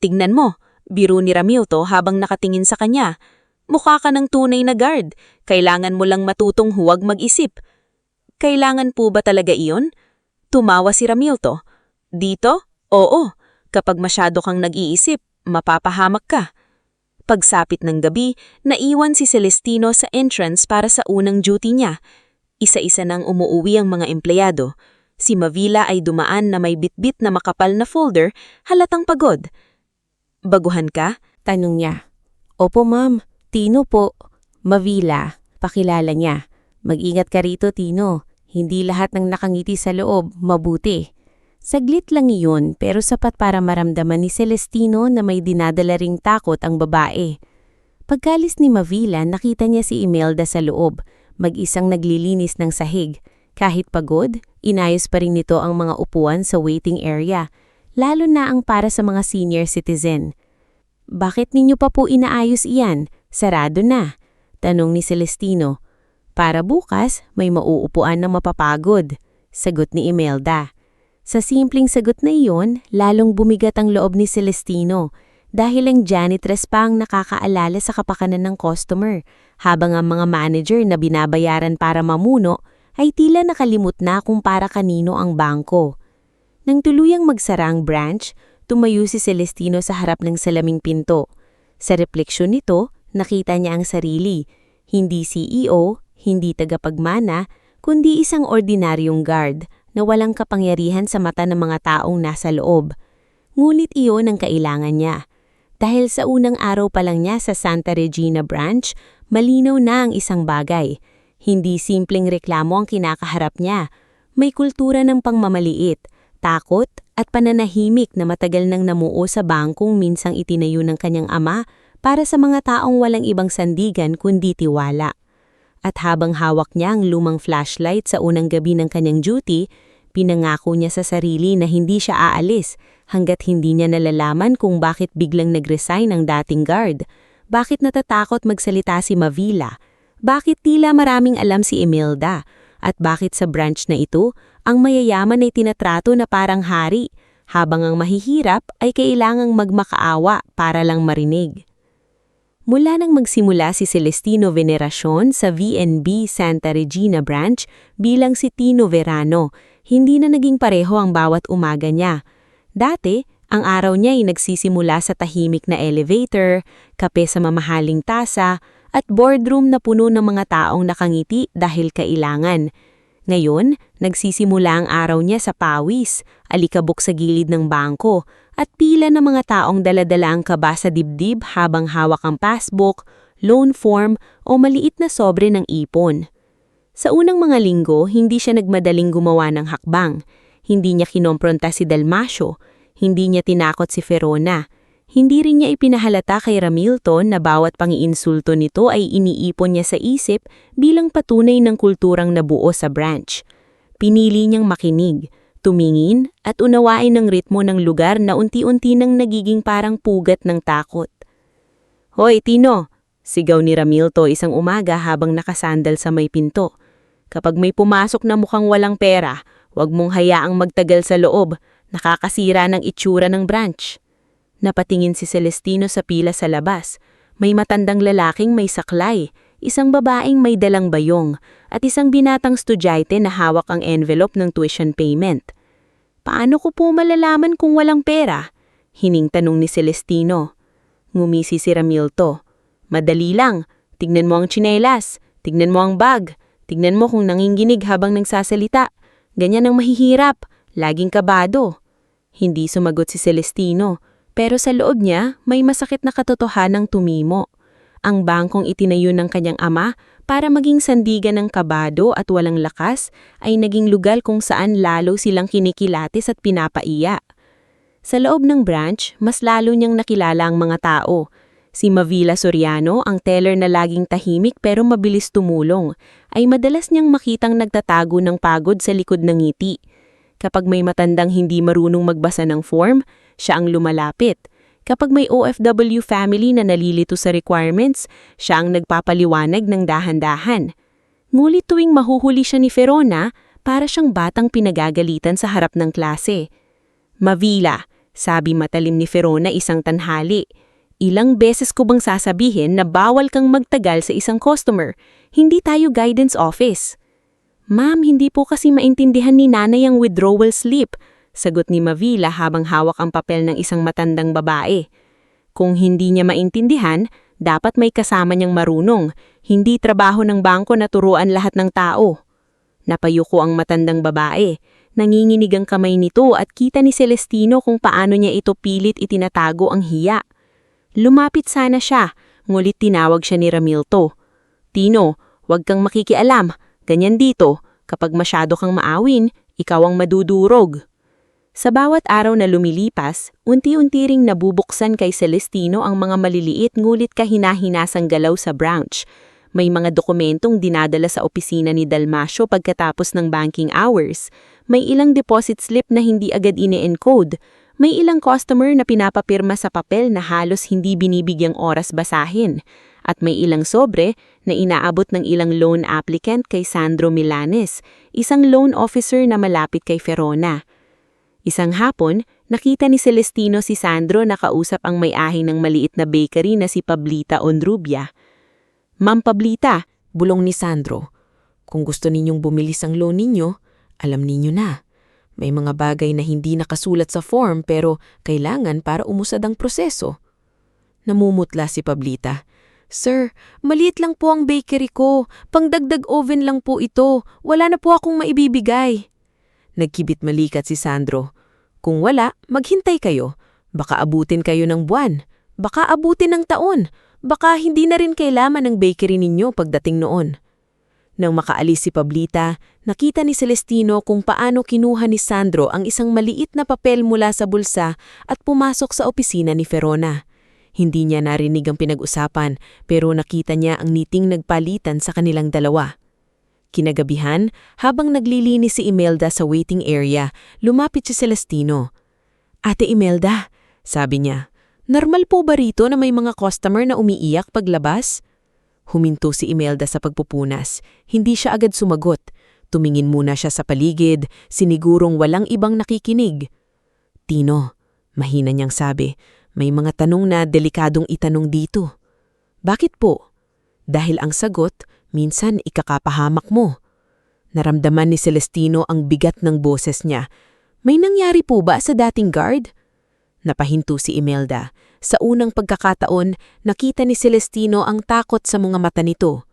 "Tignan mo," biro ni Ramilto habang nakatingin sa kanya. "Mukha ka ng tunay na guard. Kailangan mo lang matutong huwag mag-isip." "Kailangan po ba talaga iyon?" Tumawa si Ramilto. "Dito? Oo. Kapag masyado kang nag-iisip, mapapahamak ka." Pagsapit ng gabi, naiwan si Celestino sa entrance para sa unang duty niya. Isa-isa nang umuuwi ang mga empleyado. Si Mavila ay dumaan na may bitbit na makapal na folder, halatang pagod. "Baguhan ka?" Tanong niya. "Opo ma'am, Tino po." "Mavila," pakilala niya. "Mag-ingat ka rito, Tino. Hindi lahat ng nakangiti sa loob, mabuti." Saglit lang iyon pero sapat para maramdaman ni Celestino na may dinadala ring takot ang babae. Pagkalis ni Mavila, nakita niya si Imelda sa loob, mag-isang naglilinis ng sahig. Kahit pagod, inayos pa rin nito ang mga upuan sa waiting area, lalo na ang para sa mga senior citizen. "Bakit ninyo pa po inaayos iyan? Sarado na," tanong ni Celestino. Para bukas, may mauupuan na mapapagod, sagot ni Imelda. Sa simpleng sagot na iyon, lalong bumigat ang loob ni Celestino dahil ang janitress pa ang nakakaalala sa kapakanan ng customer, habang ang mga manager na binabayaran para mamuno ay tila nakalimot na kung para kanino ang bangko. Nang tuluyang magsara ang branch, tumayo si Celestino sa harap ng salaming pinto. Sa refleksyon nito, nakita niya ang sarili, hindi CEO, hindi tagapagmana, kundi isang ordinaryong guard na walang kapangyarihan sa mata ng mga taong nasa loob. Ngunit iyon ang kailangan niya. Dahil sa unang araw pa lang niya sa Santa Regina branch, malinaw na ang isang bagay. Hindi simpleng reklamo ang kinakaharap niya. May kultura ng pangmamaliit, takot at pananahimik na matagal nang namuo sa bangkong minsang itinayo ng kanyang ama para sa mga taong walang ibang sandigan kundi tiwala. At habang hawak niya ang lumang flashlight sa unang gabi ng kanyang duty, pinangako niya sa sarili na hindi siya aalis hanggat hindi niya nalalaman kung bakit biglang nag-resign ang dating guard, bakit natatakot magsalita si Mavila, bakit tila maraming alam si Imelda, at bakit sa branch na ito, ang mayayaman ay tinatrato na parang hari, habang ang mahihirap ay kailangang magmakaawa para lang marinig. Mula nang magsimula si Celestino Veneracion sa VNB Santa Regina branch bilang si Tino Verano, hindi na naging pareho ang bawat umaga niya. Dati, ang araw niya ay nagsisimula sa tahimik na elevator, kape sa mamahaling tasa, at boardroom na puno ng mga taong nakangiti dahil kailangan. Ngayon, nagsisimula ang araw niya sa pawis, alikabok sa gilid ng bangko, at pila ng mga taong daladala ang kaba sa dibdib habang hawak ang passbook, loan form o maliit na sobre ng ipon. Sa unang mga linggo, hindi siya nagmadaling gumawa ng hakbang. Hindi niya kinompronta si Dalmasio, hindi niya tinakot si Verona. Hindi rin niya ipinahalata kay Ramilton na bawat pangiinsulto nito ay iniipon niya sa isip bilang patunay ng kulturang nabuo sa branch. Pinili niyang makinig, tumingin at unawain ng ritmo ng lugar na unti-unti nang nagiging parang pugat ng takot. "Hoy, Tino!" sigaw ni Ramilto isang umaga habang nakasandal sa may pinto. "Kapag may pumasok na mukhang walang pera, huwag mong hayaang magtagal sa loob, nakakasira ng itsura ng branch." Napatingin si Celestino sa pila sa labas. May matandang lalaking may saklay, isang babaeng may dalang bayong, at isang binatang estudyante na hawak ang envelope ng tuition payment. "Paano ko po malalaman kung walang pera?" hining tanong ni Celestino. Ngumisi si Ramilto. "Madali lang. Tignan mo ang tsinelas, tignan mo ang bag, tignan mo kung nanginginig habang nagsasalita. Ganyan ang mahihirap, laging kabado." Hindi sumagot si Celestino. Pero sa loob niya, may masakit na katotohanang tumimo. Ang bangkong itinayo ng kanyang ama para maging sandigan ng kabado at walang lakas ay naging lugar kung saan lalo silang kinikilatis at pinapaiya. Sa loob ng branch, mas lalo niyang nakilala ang mga tao. Si Mavila Soriano, ang teller na laging tahimik pero mabilis tumulong, ay madalas niyang makitang nagtatago ng pagod sa likod ng ngiti. Kapag may matandang hindi marunong magbasa ng form, siya ang lumalapit. Kapag may OFW family na nalilito sa requirements, siya ang nagpapaliwanag ng dahan-dahan. Ngunit tuwing mahuhuli siya ni Verona, para siyang batang pinagagalitan sa harap ng klase. "Mavila," sabi matalim ni Verona isang tanghali, "ilang beses ko bang sasabihin na bawal kang magtagal sa isang customer? Hindi tayo guidance office." "Ma'am, hindi po kasi maintindihan ni nanay ang withdrawal slip," sagot ni Mavila habang hawak ang papel ng isang matandang babae. Kung hindi niya maintindihan, dapat may kasama niyang marunong. Hindi trabaho ng bangko na turuan lahat ng tao. Napayuko ang matandang babae. Nanginginig ang kamay nito at kita ni Celestino kung paano niya ito pilit itinatago ang hiya. Lumapit sana siya, ngulit tinawag siya ni Ramilto. "Tino, huwag kang makikialam. Ganyan dito, kapag masyado kang maawin, ikaw ang madudurog." Sa bawat araw na lumilipas, unti-unti ring nabubuksan kay Celestino ang mga maliliit ngulit kahina-hinasang galaw sa branch. May mga dokumentong dinadala sa opisina ni Dalmasio pagkatapos ng banking hours. May ilang deposit slip na hindi agad ine-encode. May ilang customer na pinapapirma sa papel na halos hindi binibigyang oras basahin. at may ilang sobre na inaabot ng ilang loan applicant kay Sandro Milanes, isang loan officer na malapit kay Verona. Isang hapon, nakita ni Celestino si Sandro na kausap ang may-ari ng maliit na bakery na si Pablita Onrubia. "Ma'am Pablita," Bulong ni Sandro. "Kung gusto ninyong bumilis ang loan ninyo, alam ninyo na. May mga bagay na hindi nakasulat sa form pero kailangan para umusad ang proseso." Namumutla si Pablita. "Sir, maliit lang po ang bakery ko. Pangdagdag oven lang po ito. Wala na po akong maibibigay." Nagkibit malikat si Sandro. "Kung wala, maghintay kayo. Baka abutin kayo ng buwan. Baka abutin ng taon. Baka hindi na rin kailangan ng bakery ninyo pagdating noon." Nang makaalis si Pablita, nakita ni Celestino kung paano kinuha ni Sandro ang isang maliit na papel mula sa bulsa at pumasok sa opisina ni Verona. Hindi niya narinig ang pinag-usapan pero nakita niya ang niting nagpalitan sa kanilang dalawa. Kinagabihan, habang naglilinis si Imelda sa waiting area, lumapit si Celestino. "Ate Imelda," sabi niya, "normal po ba rito na may mga customer na umiiyak paglabas?" Huminto si Imelda sa pagpupunas. Hindi siya agad sumagot. Tumingin muna siya sa paligid, sinigurong walang ibang nakikinig. "Tino," mahina niyang sabi, "may mga tanong na delikadong itanong dito." "Bakit po?" "Dahil ang sagot, minsan ikakapahamak mo." Naramdaman ni Celestino ang bigat ng boses niya. "May nangyari po ba sa dating guard?" Napahinto si Imelda. Sa unang pagkakataon, nakita ni Celestino ang takot sa mga mata nito.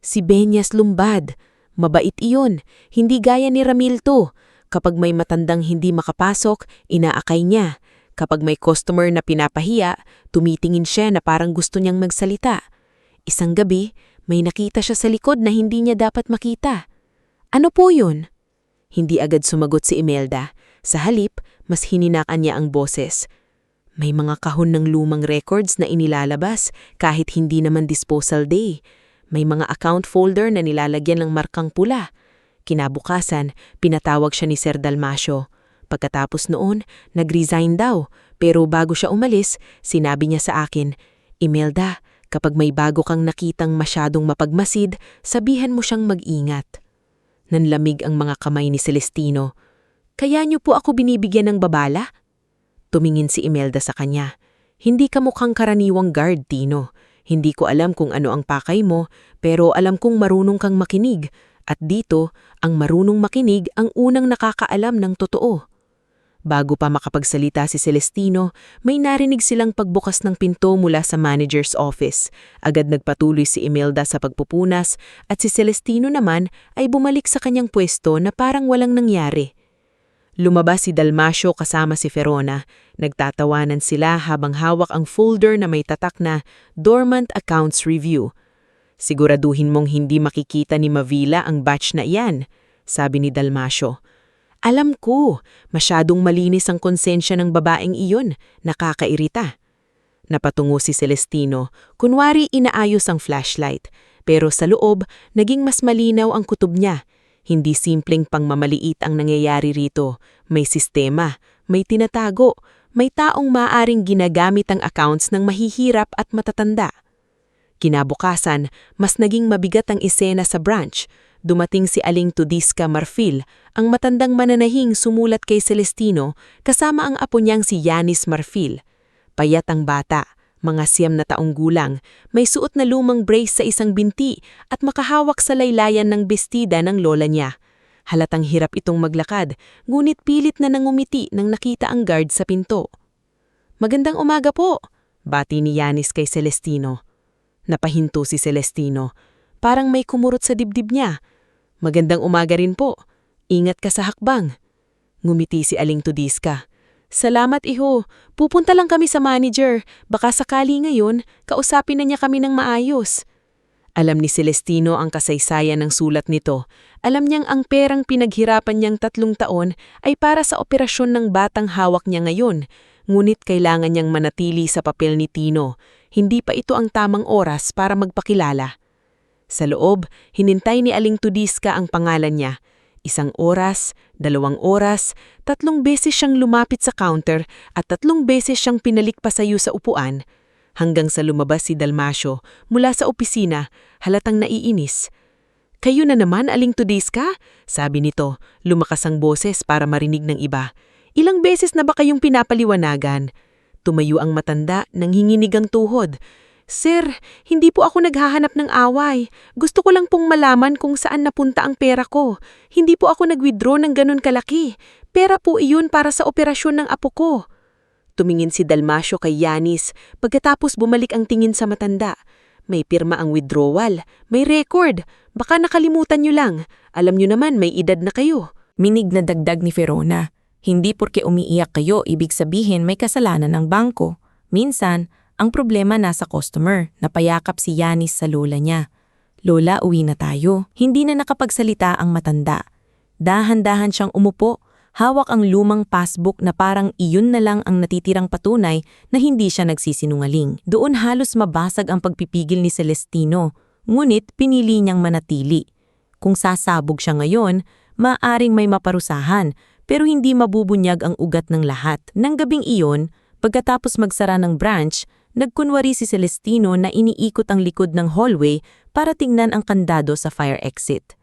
"Si Benyas Lumbad. Mabait iyon. Hindi gaya ni Ramilto. Kapag may matandang hindi makapasok, inaakay niya. Kapag may customer na pinapahiya, tumitingin siya na parang gusto niyang magsalita. Isang gabi, may nakita siya sa likod na hindi niya dapat makita." "Ano po yun?" Hindi agad sumagot si Imelda. Sa halip, mas hininakan niya ang boses. "May mga kahon ng lumang records na inilalabas kahit hindi naman disposal day. May mga account folder na nilalagyan ng markang pula." Kinabukasan, pinatawag siya ni Sir Dalmasio. Pagkatapos noon, nag-resign daw. Pero bago siya umalis, sinabi niya sa akin, "Imelda, kapag may bago kang nakitang masyadong mapagmasid, sabihan mo siyang mag-ingat." Nanlamig ang mga kamay ni Celestino. "Kaya niyo po ako binibigyan ng babala?" Tumingin si Imelda sa kanya. "Hindi ka mukhang karaniwang guard, Tino. Hindi ko alam kung ano ang pakay mo, pero alam kong marunong kang makinig. At dito, ang marunong makinig ang unang nakakaalam ng totoo." Bago pa makapagsalita si Celestino, may narinig silang pagbukas ng pinto mula sa manager's office. Agad nagpatuloy si Imelda sa pagpupunas at si Celestino naman ay bumalik sa kanyang pwesto na parang walang nangyari. Lumabas si Dalmasio kasama si Verona. Nagtatawanan sila habang hawak ang folder na may tatak na Dormant Accounts Review. "Siguraduhin mong hindi makikita ni Mavila ang batch na iyan," sabi ni Dalmasio. "Alam ko, masyadong malinis ang konsensya ng babaeng iyon, nakakairita." Napatungo si Celestino, kunwari inaayos ang flashlight, pero sa loob, naging mas malinaw ang kutob niya. Hindi simpleng pangmamaliit ang nangyayari rito, may sistema, may tinatago, may taong maaring ginagamit ang accounts ng mahihirap at matatanda. Kinabukasan, mas naging mabigat ang eksena sa branch. Dumating si Aling Tudiska Marfil, ang matandang mananahing sumulat kay Celestino kasama ang apo niyang si Yanis Marfil. Payat ang bata, mga 9 na taong gulang, may suot na lumang brace sa isang binti at makahawak sa laylayan ng bestida ng lola niya. Halatang hirap itong maglakad, ngunit pilit na nangumiti nang nakita ang guard sa pinto. "Magandang umaga po," bati ni Yanis kay Celestino. Napahinto si Celestino. Parang may kumurot sa dibdib niya. "Magandang umaga rin po. Ingat ka sa hakbang." Ngumiti si Aling Tudiska. "Salamat, iho. Pupunta lang kami sa manager. Baka sakali ngayon, kausapin na niya kami ng maayos." Alam ni Celestino ang kasaysayan ng sulat nito. Alam niyang ang perang pinaghirapan niyang 3 taon ay para sa operasyon ng batang hawak niya ngayon. Ngunit kailangan niyang manatili sa papel ni Tino. Hindi pa ito ang tamang oras para magpakilala. Sa loob, hinintay ni Aling Tudiska ang pangalan niya. 1 oras, 2 oras, 3 beses siyang lumapit sa counter at 3 beses siyang pinalikpasayo sa upuan. hanggang sa lumabas si Dalmasio mula sa opisina, halatang naiinis. "Kayo na naman, Aling Tudiska?" sabi nito, lumakas ang boses para marinig ng iba. "Ilang beses na ba kayong pinapaliwanagan?" Tumayo ang matanda, nanghinginig ang tuhod. "Sir, hindi po ako naghahanap ng away. Gusto ko lang pong malaman kung saan napunta ang pera ko. Hindi po ako nag-withdraw ng ganun kalaki. Pera po iyon para sa operasyon ng apo ko." Tumingin si Dalmasio kay Yanis, pagkatapos bumalik ang tingin sa matanda. "May pirma ang withdrawal, may record. Baka nakalimutan nyo lang. Alam nyo naman may edad na kayo." Minig na dagdag ni Verona. Hindi porke umiiyak kayo, ibig sabihin may kasalanan ng bangko. Minsan, ang problema nasa customer, napayakap si Yanis sa lola niya. "Lola, uwi na tayo." Hindi na nakapagsalita ang matanda. Dahan-dahan siyang umupo, hawak ang lumang passbook na parang iyon na lang ang natitirang patunay na hindi siya nagsisinungaling. Doon halos mabasag ang pagpipigil ni Celestino, ngunit pinili niyang manatili. Kung sasabog siya ngayon, maaring may maparusahan, pero hindi mabubunyag ang ugat ng lahat. Nang gabing iyon, pagkatapos magsara ng branch, nagkunwari si Celestino na iniikot ang likod ng hallway para tingnan ang kandado sa fire exit.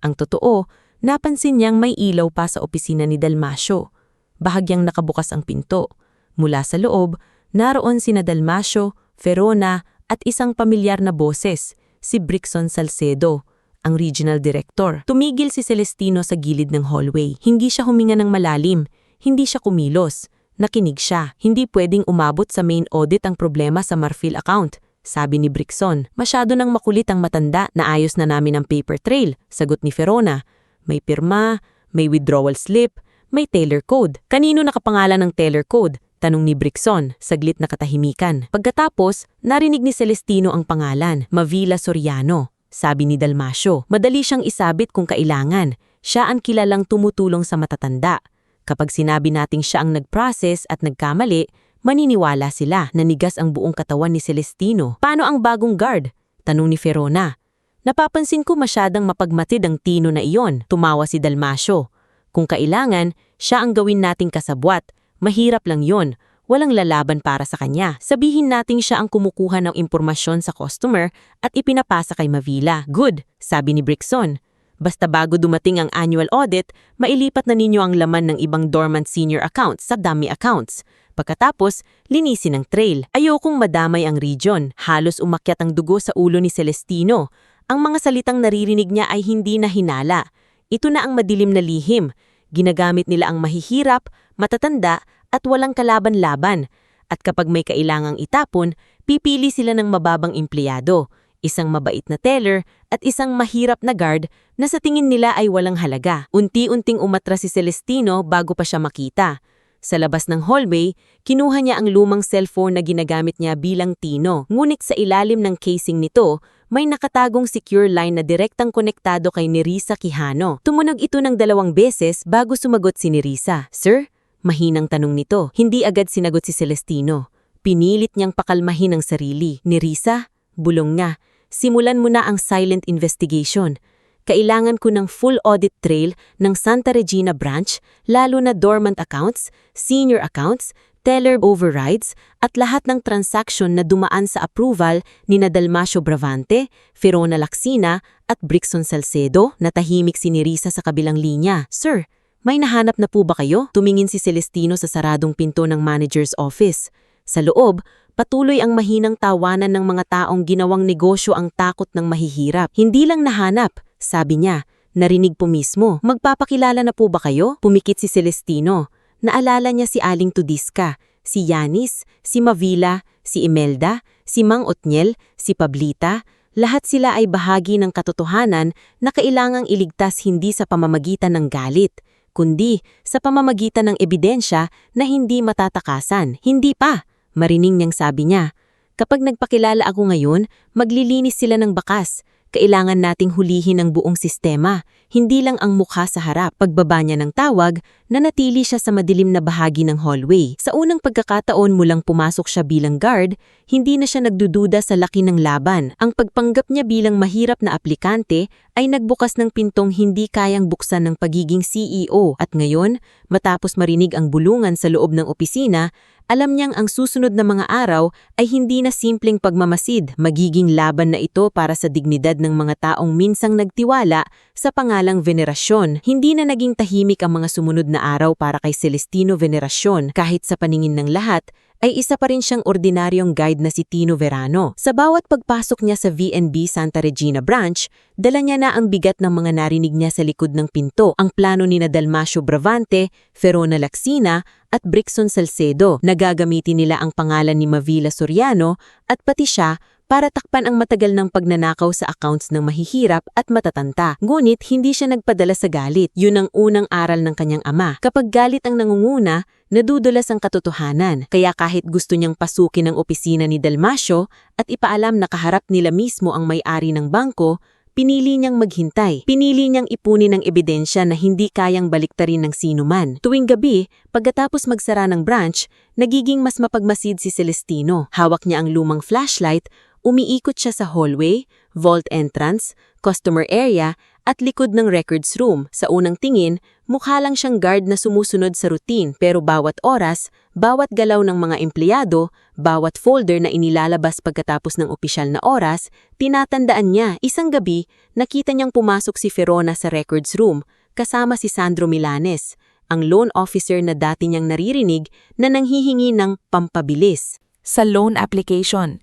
Ang totoo, napansin niyang may ilaw pa sa opisina ni Dalmasio. Bahagyang nakabukas ang pinto. Mula sa loob, naroon sina Dalmasio, Verona at isang pamilyar na boses, si Brixon Salcedo, ang regional director. Tumigil si Celestino sa gilid ng hallway. Hindi siya huminga ng malalim, hindi siya kumilos. Nakinig siya. "Hindi pwedeng umabot sa main audit ang problema sa Marfil account," sabi ni Brixon. "Masyado nang makulit ang matanda, naayos na namin ang paper trail," sagot ni Verona. "May pirma, may withdrawal slip, may teller code." "Kanino nakapangalan ng teller code?" tanong ni Brixon, saglit na katahimikan. Pagkatapos, narinig ni Celestino ang pangalan, Mavila Soriano. Sabi ni Dalmasio, madali siyang isabit kung kailangan. Siya ang kilalang tumutulong sa matatanda. Kapag sinabi nating siya ang nag-process at nagkamali, maniniwala sila na nigas ang buong katawan ni Celestino. "Paano ang bagong guard?" tanong ni Verona. "Napapansin ko masyadang mapagmatid ang tino na iyon," tumawa si Dalmasio. "Kung kailangan, siya ang gawin nating kasabwat. Mahirap lang yon. Walang lalaban para sa kanya. Sabihin nating siya ang kumukuha ng impormasyon sa customer at ipinapasa kay Mavila." "Good," sabi ni Brixon. "Basta bago dumating ang annual audit, mailipat na ninyo ang laman ng ibang dormant senior accounts sa dummy accounts. Pagkatapos, linisin ang trail. Ayokong madamay ang region." Halos umakyat ang dugo sa ulo ni Celestino. Ang mga salitang naririnig niya ay hindi na hinala. Ito na ang madilim na lihim. Ginagamit nila ang mahihirap, matatanda, at walang kalaban-laban. At kapag may kailangang itapon, pipili sila ng mababang empleyado, isang mabait na teller at isang mahirap na guard na sa tingin nila ay walang halaga. Unti-unting umatras si Celestino bago pa siya makita. Sa labas ng hallway, kinuha niya ang lumang cellphone na ginagamit niya bilang tino. Ngunit sa ilalim ng casing nito, may nakatagong secure line na direktang konektado kay Nerissa Quijano. Tumunog ito ng 2 beses bago sumagot si Nerissa. "Sir?" Mahinang tanong nito. Hindi agad sinagot si Celestino. Pinilit niyang pakalmahin ang sarili. "Nerissa?" Bulong nga. "Simulan mo na ang silent investigation. Kailangan ko ng full audit trail ng Santa Regina branch, lalo na dormant accounts, senior accounts, teller overrides, at lahat ng transaksyon na dumaan sa approval ni Dalmasio Bravante, Verona Lacsina, at Brixon Salcedo." Natahimik si Nerissa sa kabilang linya. "Sir, may nahanap na po ba kayo?" Tumingin si Celestino sa saradong pinto ng manager's office. Sa loob, patuloy ang mahinang tawanan ng mga taong ginawang negosyo ang takot ng mahihirap. "Hindi lang nahanap," sabi niya. "Narinig po mismo." "Magpapakilala na po ba kayo?" Pumikit si Celestino. Naalala niya si Aling Tudiska, si Yanis, si Mavila, si Imelda, si Mang Otniel, si Pablita. Lahat sila ay bahagi ng katotohanan na kailangang iligtas hindi sa pamamagitan ng galit, kundi sa pamamagitan ng ebidensya na hindi matatakasan. "Hindi pa," marining niyang sabi niya. "Kapag nagpakilala ako ngayon, maglilinis sila ng bakas. Kailangan nating hulihin ang buong sistema, hindi lang ang mukha sa harap." Pagbaba niya ng tawag, nanatili siya sa madilim na bahagi ng hallway. Sa unang pagkakataon mulang pumasok siya bilang guard, hindi na siya nagdududa sa laki ng laban. Ang pagpanggap niya bilang mahirap na aplikante ay nagbukas ng pintong hindi kayang buksan ng pagiging CEO. At ngayon, matapos marinig ang bulungan sa loob ng opisina, Alam niyang ang susunod na mga araw ay hindi na simpleng pagmamasid, magiging laban na ito para sa dignidad ng mga taong minsang nagtiwala sa pangalang venerasyon. Hindi na naging tahimik ang mga sumunod na araw para kay Celestino Veneracion. Kahit sa paningin ng lahat, ay isa pa rin siyang ordinaryong guide na si Tino Verano. Sa bawat pagpasok niya sa VNB Santa Regina branch, dala niya na ang bigat ng mga narinig niya sa likod ng pinto, ang plano ni Dalmacio Bravante, Ferona Lacsina at Brixon Salcedo. Nagagamitin nila ang pangalan ni Mavila Soriano at pati siya para takpan ang matagal ng pagnanakaw sa accounts ng mahihirap at matatanda. Ngunit hindi siya nagpadala sa galit. Yun ang unang aral ng kanyang ama. Kapag galit ang nangunguna, nadudulas ang katotohanan. Kaya kahit gusto niyang pasukin ang opisina ni Dalmacio at ipaalam na kaharap nila mismo ang may-ari ng bangko, pinili niyang maghintay. Pinili niyang ipunin ang ebidensya na hindi kayang baliktarin ng sinuman. Tuwing gabi, pagkatapos magsara ng branch, nagiging mas mapagmasid si Celestino. Hawak niya ang lumang flashlight, umiikot siya sa hallway, vault entrance, customer area, at likod ng records room. Sa unang tingin, mukha lang siyang guard na sumusunod sa routine, pero bawat oras, bawat galaw ng mga empleyado, bawat folder na inilalabas pagkatapos ng opisyal na oras, tinatandaan niya. Isang gabi, nakita niyang pumasok si Ferona sa records room, kasama si Sandro Milanes, ang loan officer na dati niyang naririnig na nanghihingi ng pampabilis. Sa loan application,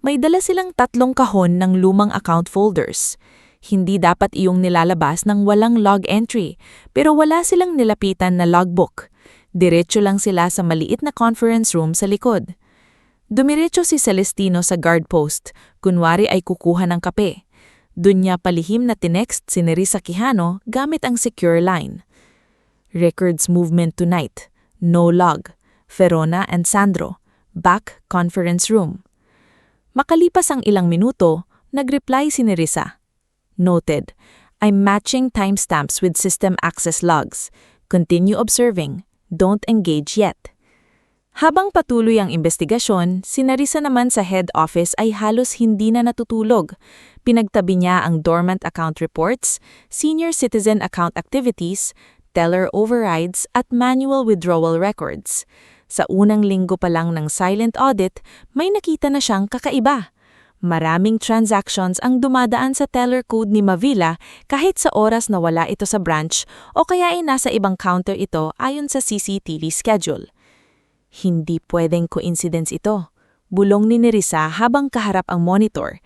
may dala silang 3 kahon ng lumang account folders. Hindi dapat iyong nilalabas ng walang log entry, pero wala silang nilapitan na logbook. Diretso lang sila sa maliit na conference room sa likod. Dumiretso si Celestino sa guard post, kunwari ay kukuha ng kape. Doon niya palihim na tinext si Nerissa Quijano gamit ang secure line. Records movement tonight. No log. Ferona and Sandro. Back conference room. Makalipas ang ilang minuto, nag-reply si Nerissa. Noted. I'm matching timestamps with system access logs. Continue observing. Don't engage yet. Habang patuloy ang investigasyon, si Nerissa naman sa head office ay halos hindi na natutulog. Pinagtabi niya ang dormant account reports, senior citizen account activities, teller overrides at manual withdrawal records. Sa unang linggo pa lang ng silent audit, may nakita na siyang kakaiba. Maraming transactions ang dumadaan sa teller code ni Mavila kahit sa oras na wala ito sa branch o kaya ay nasa ibang counter ito ayon sa CCTV schedule. Hindi pwedeng coincidence ito. Bulong ni Nerissa habang kaharap ang monitor.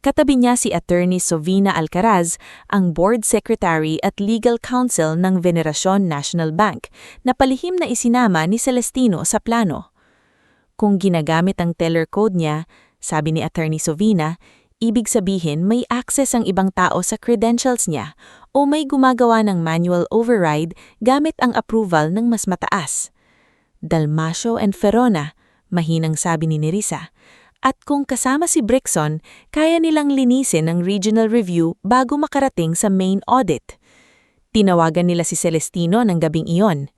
Katabi niya si Attorney Sovina Alcaraz, ang Board Secretary at Legal Counsel ng Veneracion National Bank, na palihim na isinama ni Celestino sa plano. Kung ginagamit ang teller code niya, sabi ni Attorney Sovina, ibig sabihin may access ang ibang tao sa credentials niya o may gumagawa ng manual override gamit ang approval ng mas mataas. Dalmacio and Ferona, mahinang sabi ni Nerissa. At kung kasama si Brixon, kaya nilang linisin ang regional review bago makarating sa main audit. Tinawagan nila si Celestino ng gabing iyon.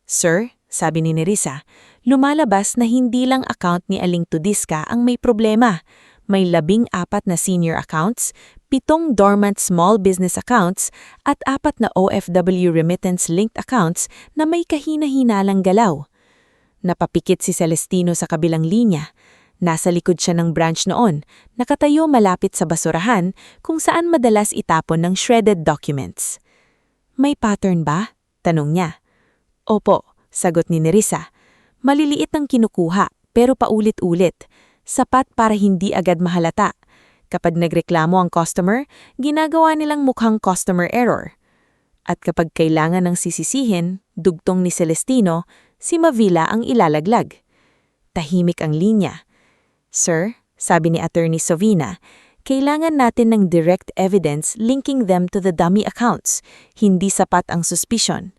Sir, sabi ni Nerissa, lumalabas na hindi lang account ni Aling Tudiska ang may problema. May 14 na senior accounts, 7 dormant small business accounts, at 4 na OFW remittance-linked accounts na may kahina-hinalang galaw. Napapikit si Celestino sa kabilang linya. Nasa likod siya ng branch noon, nakatayo malapit sa basurahan kung saan madalas itapon ng shredded documents. May pattern ba? Tanong niya. Opo, sagot ni Nerissa. Maliliit ang kinukuha, pero paulit-ulit. Sapat para hindi agad mahalata. Kapag nagreklamo ang customer, ginagawa nilang mukhang customer error. At kapag kailangan ng sisisihin, dugtong ni Celestino, si Mavila ang ilalaglag. Tahimik ang linya. Sir, sabi ni Attorney Sovina, kailangan natin ng direct evidence linking them to the dummy accounts. Hindi sapat ang suspicion.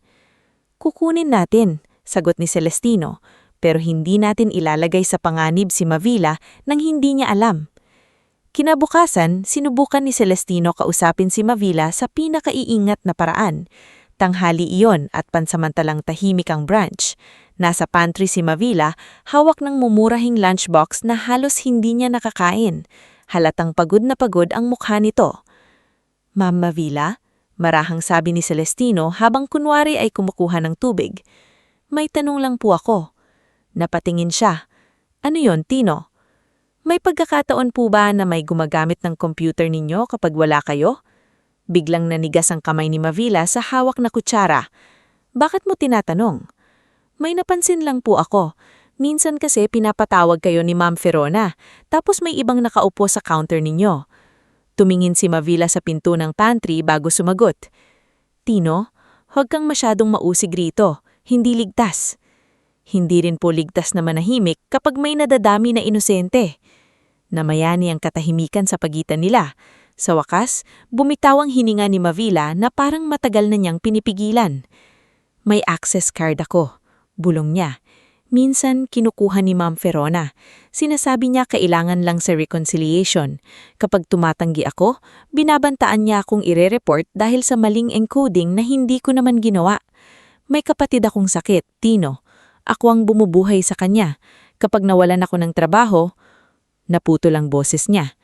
Kukunin natin, sagot ni Celestino, pero hindi natin ilalagay sa panganib si Mavila nang hindi niya alam. Kinabukasan, sinubukan ni Celestino kausapin si Mavila sa pinakaiingat na paraan. Tanghali iyon at pansamantalang tahimik ang branch. Nasa pantry si Mavila, hawak ng mumurahing lunchbox na halos hindi niya nakakain. Halatang pagod na pagod ang mukha nito. Ma'am Mavila, marahang sabi ni Celestino habang kunwari ay kumukuha ng tubig. May tanong lang po ako. Napatingin siya. Ano yon, Tino? May pagkakataon po ba na may gumagamit ng computer ninyo kapag wala kayo? Biglang nanigas ang kamay ni Mavila sa hawak na kutsara. Bakit mo tinatanong? May napansin lang po ako. Minsan kasi pinapatawag kayo ni Ma'am Verona, tapos may ibang nakaupo sa counter ninyo. Tumingin si Mavila sa pinto ng pantry bago sumagot. Tino, huwag kang masyadong mausig rito. Hindi ligtas. Hindi rin po ligtas na manahimik kapag may nadadami na inosente. Namayani ang katahimikan sa pagitan nila. Sa wakas, bumitaw ang hininga ni Mavila na parang matagal na niyang pinipigilan. May access card ako. Bulong niya. Minsan kinukuha ni Ma'am Verona. Sinasabi niya kailangan lang sa reconciliation. Kapag tumatanggi ako, binabantaan niya akong ire-report dahil sa maling encoding na hindi ko naman ginawa. May kapatid akong sakit, Tino. Ako ang bumubuhay sa kanya. Kapag nawalan ako ng trabaho, naputol ang boses niya.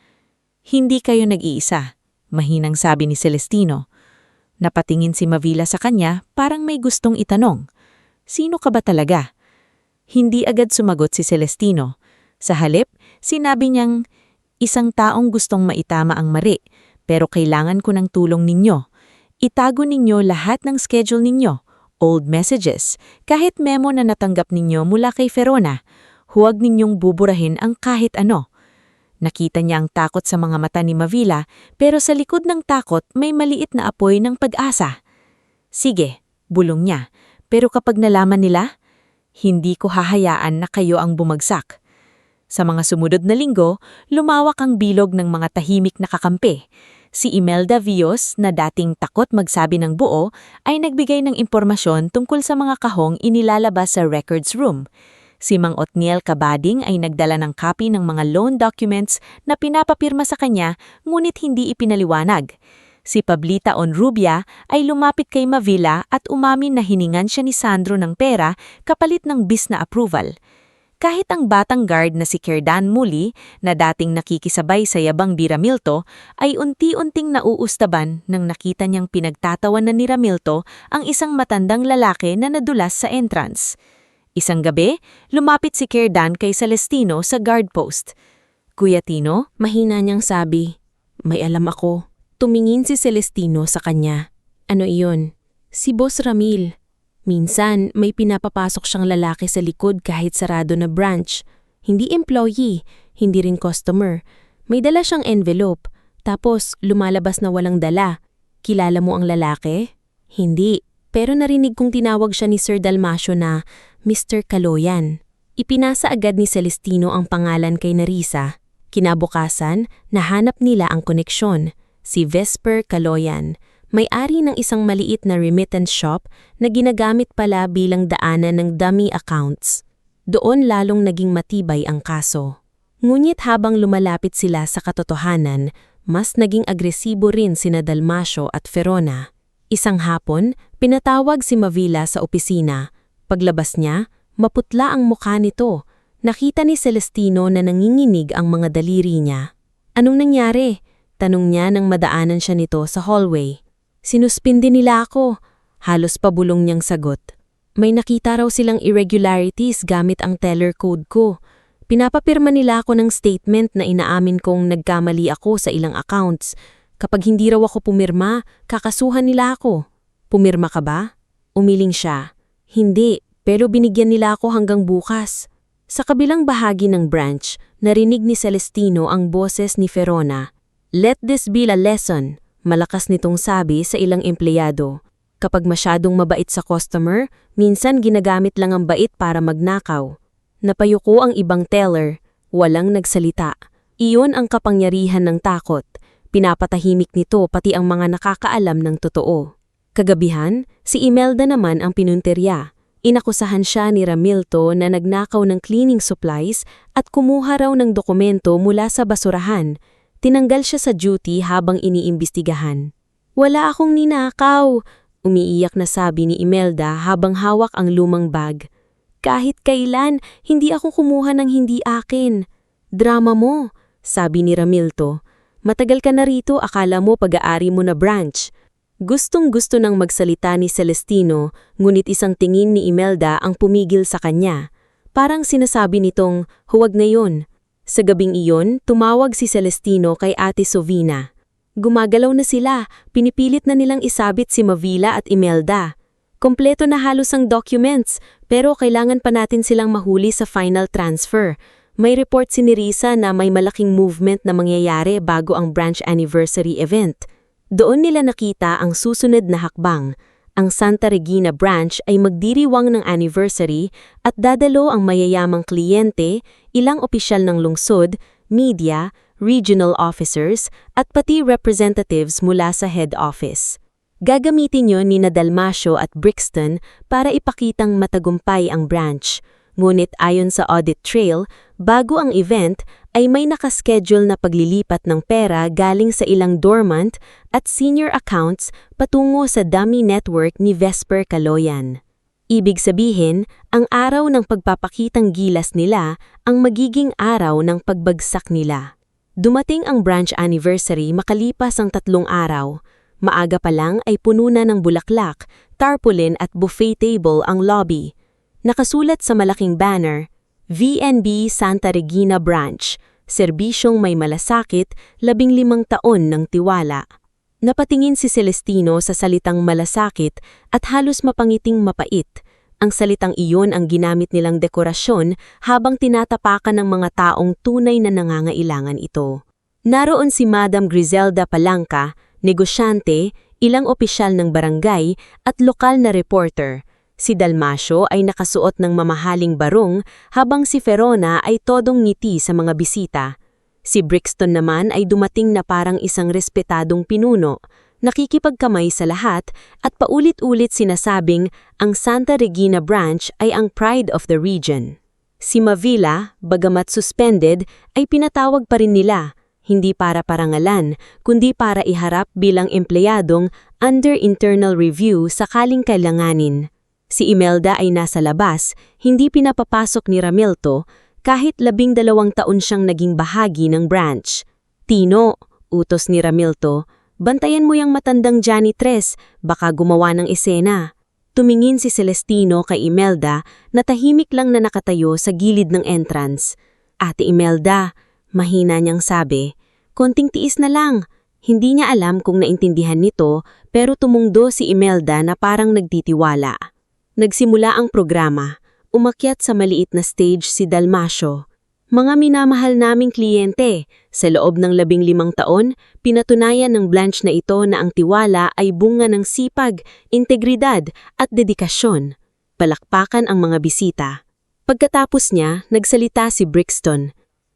Hindi kayo nag-iisa, mahinang sabi ni Celestino. Napatingin si Mavila sa kanya parang may gustong itanong. Sino ka ba talaga? Hindi agad sumagot si Celestino. Sa halip, sinabi niyang, isang taong gustong maitama ang mari, pero kailangan ko ng tulong ninyo. Itago ninyo lahat ng schedule ninyo, old messages, kahit memo na natanggap ninyo mula kay Verona. Huwag ninyong buburahin ang kahit ano. Nakita niya ang takot sa mga mata ni Mavila, pero sa likod ng takot may maliit na apoy ng pag-asa. Sige, bulong niya, pero kapag nalaman nila, hindi ko hahayaan na kayo ang bumagsak. Sa mga sumunod na linggo, lumawak ang bilog ng mga tahimik na kakampi. Si Imelda Vios, na dating takot magsabi ng buo, ay nagbigay ng impormasyon tungkol sa mga kahong inilalabas sa records room. Si Mang Otniel Cabading ay nagdala ng copy ng mga loan documents na pinapapirma sa kanya ngunit hindi ipinaliwanag. Si Pablita Onrubia ay lumapit kay Mavila at umamin na hiningan siya ni Sandro ng pera kapalit ng bis na approval. Kahit ang batang guard na si Kerdan Muli, na dating nakikisabay sa yabang ni Ramilto, ay unti-unting nauustaban nang nakita niyang pinagtatawanan ni Ramilto ang isang matandang lalaki na nadulas sa entrance. Isang gabi, lumapit si Kerdan kay Celestino sa guard post. Kuya Tino, Mahina niyang sabi, may alam ako. Tumingin si Celestino sa kanya. Ano iyon? Si Boss Ramil. Minsan, may pinapapasok siyang lalaki sa likod kahit sarado na branch. Hindi employee, hindi rin customer. May dala siyang envelope, tapos lumalabas na walang dala. Kilala mo ang lalaki? Hindi, pero narinig kong tinawag siya ni Sir Dalmasio na Mr. Kaloyan. Ipinasa agad ni Celestino ang pangalan kay Narisa. Kinabukasan, nahanap nila ang koneksyon. Si Vesper Kaloyan, may-ari ng isang maliit na remittance shop na ginagamit pala bilang daanan ng dummy accounts. Doon lalong naging matibay ang kaso. Ngunit habang lumalapit sila sa katotohanan, mas naging agresibo rin sina Dalmasio at Verona. Isang hapon, pinatawag si Mavila sa opisina. Paglabas niya, maputla ang mukha nito. Nakita ni Celestino na nanginginig ang mga daliri niya. Anong nangyari? Tanong niya nang madaanan siya nito sa hallway. Sinuspindi nila ako. Halos pabulong niyang sagot. May nakita raw silang irregularities gamit ang teller code ko. Pinapapirma nila ako ng statement na inaamin kong nagkamali ako sa ilang accounts. Kapag hindi raw ako pumirma, kakasuhan nila ako. Pumirma ka ba? Umiling siya. Hindi, pero binigyan nila ako hanggang bukas. Sa kabilang bahagi ng branch, narinig ni Celestino ang boses ni Verona. Let this be a lesson, malakas nitong sabi sa ilang empleyado. Kapag masyadong mabait sa customer, minsan ginagamit lang ang bait para magnakaw. Napayuko ang ibang teller, walang nagsalita. Iyon ang kapangyarihan ng takot. Pinapatahimik nito pati ang mga nakakaalam ng totoo. Kagabihan, si Imelda naman ang pinunterya. Inakusahan siya ni Ramilto na nagnakaw ng cleaning supplies at kumuha raw ng dokumento mula sa basurahan. Tinanggal siya sa duty habang iniimbestigahan. Wala akong ninakaw, umiiyak na sabi ni Imelda habang hawak ang lumang bag. Kahit kailan, hindi ako kumuha ng hindi akin. Drama mo, sabi ni Ramilto. Matagal ka na rito, akala mo pag-aari mo na branch. Gustong-gusto nang magsalita ni Celestino, ngunit isang tingin ni Imelda ang pumigil sa kanya. Parang sinasabi nitong, huwag ngayon. Sa gabing iyon, tumawag si Celestino kay Ate Sovina. Gumagalaw na sila, pinipilit na nilang isabit si Mavila at Imelda. Kompleto na halos ang documents, pero kailangan pa natin silang mahuli sa final transfer. May report si Nerissa na may malaking movement na mangyayari bago ang branch anniversary event. Doon nila nakita ang susunod na hakbang. Ang Santa Regina branch ay magdiriwang ng anniversary at dadalo ang mayayamang kliyente, ilang opisyal ng lungsod, media, regional officers, at pati representatives mula sa head office. Gagamitin yon ni Dalmasio at Brixton para ipakitang matagumpay ang branch. Ngunit ayon sa audit trail, bago ang event ay may nakaschedule na paglilipat ng pera galing sa ilang dormant at senior accounts patungo sa dummy network ni Vesper Caloyan. Ibig sabihin, ang araw ng pagpapakitang gilas nila ang magiging araw ng pagbagsak nila. Dumating ang branch anniversary makalipas ang 3 araw. Maaga pa lang ay puno na ng bulaklak, tarpaulin at buffet table ang lobby. Nakasulat sa malaking banner, VNB Santa Regina Branch, serbisyong may malasakit, 15 taon ng tiwala. Napatingin si Celestino sa salitang malasakit at halos mapangiting mapait. Ang salitang iyon ang ginamit nilang dekorasyon habang tinatapakan ng mga taong tunay na nangangailangan ito. Naroon si Madam Griselda Palanca, negosyante, ilang opisyal ng barangay at lokal na reporter. Si Dalmasio ay nakasuot ng mamahaling barong habang si Ferona ay todong ngiti sa mga bisita. Si Brixton naman ay dumating na parang isang respetadong pinuno, nakikipagkamay sa lahat at paulit-ulit sinasabing ang Santa Regina branch ay ang pride of the region. Si Mavila, bagamat suspended, ay pinatawag pa rin nila, hindi para parangalan, kundi para iharap bilang empleyadong under internal review sakaling kailanganin. Si Imelda ay nasa labas, hindi pinapapasok ni Ramilto, kahit 12 taon siyang naging bahagi ng branch. Tino, utos ni Ramilto, bantayan mo yung matandang janitress, baka gumawa ng esena. Tumingin si Celestino kay Imelda na tahimik lang na nakatayo sa gilid ng entrance. Ate Imelda, mahina niyang sabi, konting tiis na lang. Hindi niya alam kung naintindihan nito pero tumungdo si Imelda na parang nagtitiwala. Nagsimula ang programa. Umakyat sa maliit na stage si Dalmasio. Mga minamahal naming kliyente, sa loob ng 15 taon, pinatunayan ng branch na ito na ang tiwala ay bunga ng sipag, integridad at dedikasyon. Palakpakan ang mga bisita. Pagkatapos niya, nagsalita si Brixton.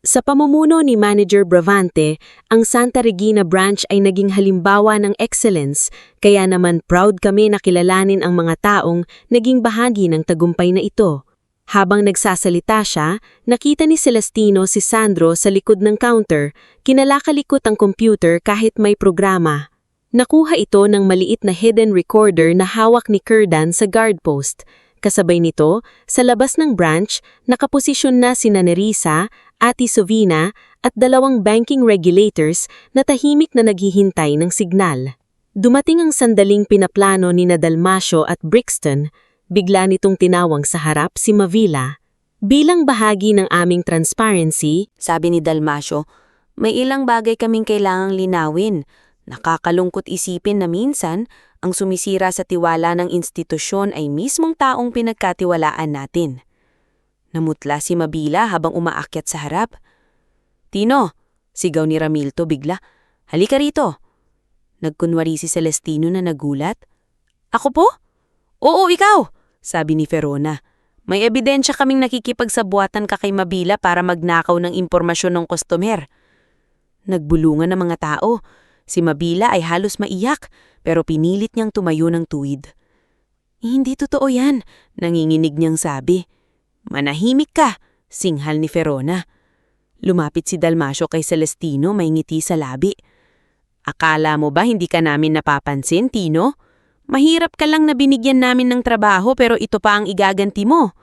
Sa pamumuno ni Manager Bravante, ang Santa Regina branch ay naging halimbawa ng excellence, kaya naman proud kami na kilalanin ang mga taong naging bahagi ng tagumpay na ito. Habang nagsasalita siya, nakita ni Celestino si Sandro sa likod ng counter, kinalakalikot ang computer kahit may programa. Nakuha ito ng maliit na hidden recorder na hawak ni Curdan sa guard post. Kasabay nito, sa labas ng branch, nakaposisyon na si Nerissa, Ate Sovina at 2 banking regulators na tahimik na naghihintay ng signal. Dumating ang sandaling pinaplano ni Dalmasio at Brixton, bigla nitong tinawang sa harap si Mavila. Bilang bahagi ng aming transparency, Sabi ni Dalmasio, may ilang bagay kaming kailangang linawin. Nakakalungkot isipin na minsan, ang sumisira sa tiwala ng institusyon ay mismong taong pinagkatiwalaan natin. Namutla si Mavila habang umaakyat sa harap. Tino, sigaw ni Ramilto bigla. Halika rito. Nagkunwari si Celestino na nagulat. Ako po? Oo, ikaw, sabi ni Ferona. May ebidensya kaming nakikipagsabuatan ka kay Mavila para magnakaw ng impormasyon ng customer. Nagbulungan ng mga tao. Si Mavila ay halos maiyak, pero pinilit niyang tumayo ng tuwid. Hindi totoo yan, nanginginig niyang sabi. Manahimik ka, singhal ni Ferona. Lumapit si Dalmasio kay Celestino, may ngiti sa labi. Akala mo ba hindi ka namin napapansin, Tino? Mahirap ka lang na binigyan namin ng trabaho pero ito pa ang igaganti mo.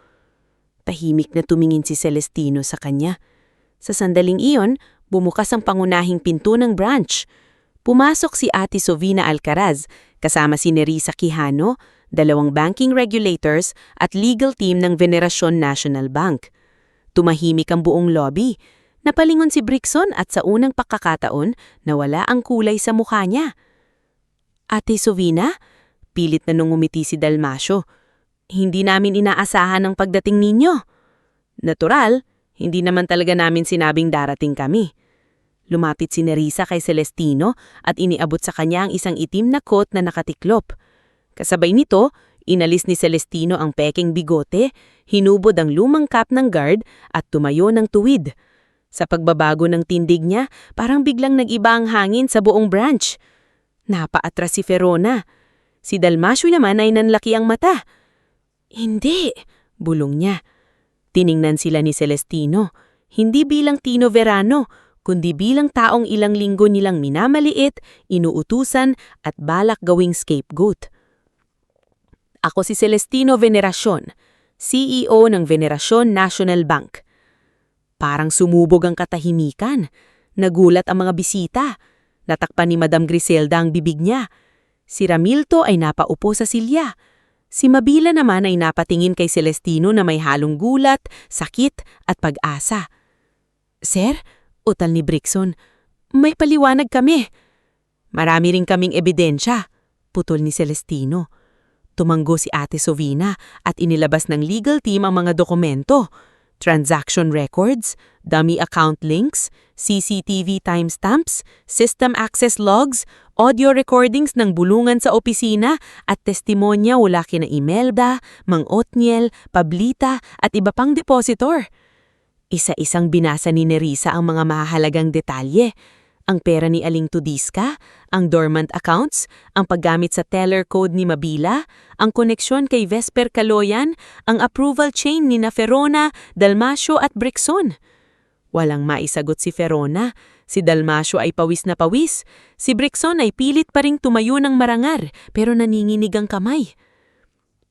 Tahimik na tumingin si Celestino sa kanya. Sa sandaling iyon, bumukas ang pangunahing pinto ng branch. Pumasok si Ate Sovina Alcaraz, kasama si Nerissa Quijano, 2 banking regulators at legal team ng Veneracion National Bank. Tumahimik ang buong lobby. Napalingon si Brixon at sa unang pagkakataon, nawala ang kulay sa mukha niya. Ate Sovina, pilit na nung umiti si Dalmasio. Hindi namin inaasahan ang pagdating ninyo. Natural, hindi naman talaga namin sinabing darating kami. Lumapit si Nerissa kay Celestino at iniabot sa kanya ang isang itim na coat na nakatiklop. Kasabay nito, inalis ni Celestino ang peking bigote, hinubod ang lumang cap ng guard at tumayo ng tuwid. Sa pagbabago ng tindig niya, parang biglang nag-iba ang hangin sa buong branch. Napaatras si Verona. Si Dalmasio naman ay nanlaki ang mata. Hindi, bulong niya. Tiningnan sila ni Celestino, hindi bilang Tino Verano, kundi bilang taong ilang linggo nilang minamaliit, inuutusan at balak gawing scapegoat. Ako si Celestino Veneracion, CEO ng Veneracion National Bank. Parang sumubog ang katahimikan. Nagulat ang mga bisita. Natakpan ni Madam Griselda ang bibig niya. Si Ramilto ay napaupo sa silya. Si Mabila naman ay napatingin kay Celestino na may halong gulat, sakit at pag-asa. Sir, utal ni Brixon, may paliwanag kami. Marami rin kaming ebidensya, putol ni Celestino. Tumanggo si Ate Sovina at inilabas ng legal team ang mga dokumento. Transaction records, dummy account links, CCTV timestamps, system access logs, audio recordings ng bulungan sa opisina at testimonya mula kina Imelda, Mang Otniel, Pablita at iba pang depositor. Isa-isang binasa ni Nerissa ang mga mahalagang detalye. Ang pera ni Aling Tudisca, ang dormant accounts, ang paggamit sa teller code ni Mabila, ang koneksyon kay Vesper Caloyan, ang approval chain ni Verona, Dalmasio at Brixon. Walang maisagot si Verona. Si Dalmasio ay pawis na pawis. Si Brixon ay pilit pa ring tumayo ng marangar pero naninginig ang kamay.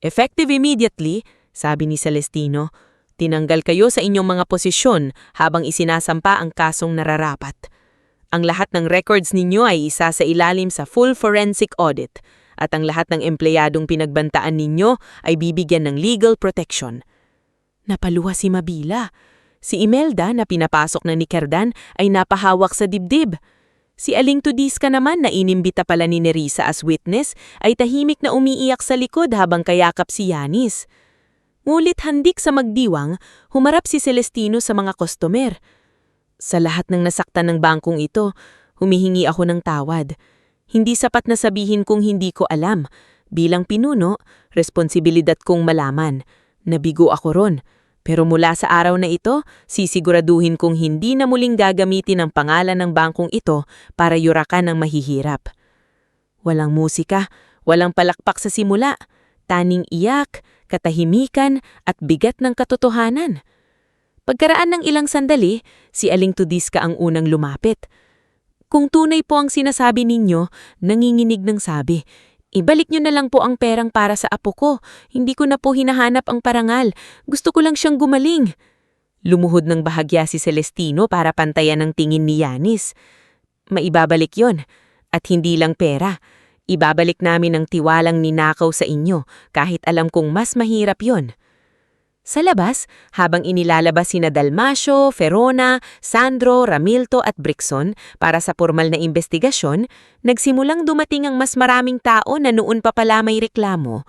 Effective immediately, sabi ni Celestino, tinanggal kayo sa inyong mga posisyon habang isinasampa ang kasong nararapat. Ang lahat ng records ninyo ay isa sa ilalim sa full forensic audit at ang lahat ng empleyadong pinagbantaan ninyo ay bibigyan ng legal protection. Napaluha si Mabila. Si Imelda na pinapasok na ni Cardan ay napahawak sa dibdib. Si Aling Tudisca naman na inimbita pala ni Nerissa as witness ay tahimik na umiiyak sa likod habang kayakap si Yanis. Ngulit handik sa magdiwang, humarap si Celestino sa mga customer. Sa lahat ng nasaktan ng bangkong ito, humihingi ako ng tawad. Hindi sapat na sabihin kung hindi ko alam. Bilang pinuno, responsibilidad kong malaman. Nabigo ako ron. Pero mula sa araw na ito, sisiguraduhin kong hindi na muling gagamitin ang pangalan ng bangkong ito para yurakan ang mahihirap. Walang musika, walang palakpak sa simula. Taning iyak, katahimikan at bigat ng katotohanan. Pagkaraan ng ilang sandali, si Aling Tudisca ang unang lumapit. Kung tunay po ang sinasabi ninyo, nanginginig ng sabi, ibalik nyo na lang po ang perang para sa apo ko. Hindi ko na po hinahanap ang parangal. Gusto ko lang siyang gumaling. Lumuhod ng bahagya si Celestino para pantayan ang tingin ni Yanis. Maibabalik yon, at hindi lang pera. Ibabalik namin ang tiwalang ninakaw sa inyo kahit alam kong mas mahirap yon. Sa labas, habang inilalabas sina Dalmasio, Verona, Sandro, Ramilto at Brixon para sa formal na investigasyon, nagsimulang dumating ang mas maraming tao na noon pa pala may reklamo.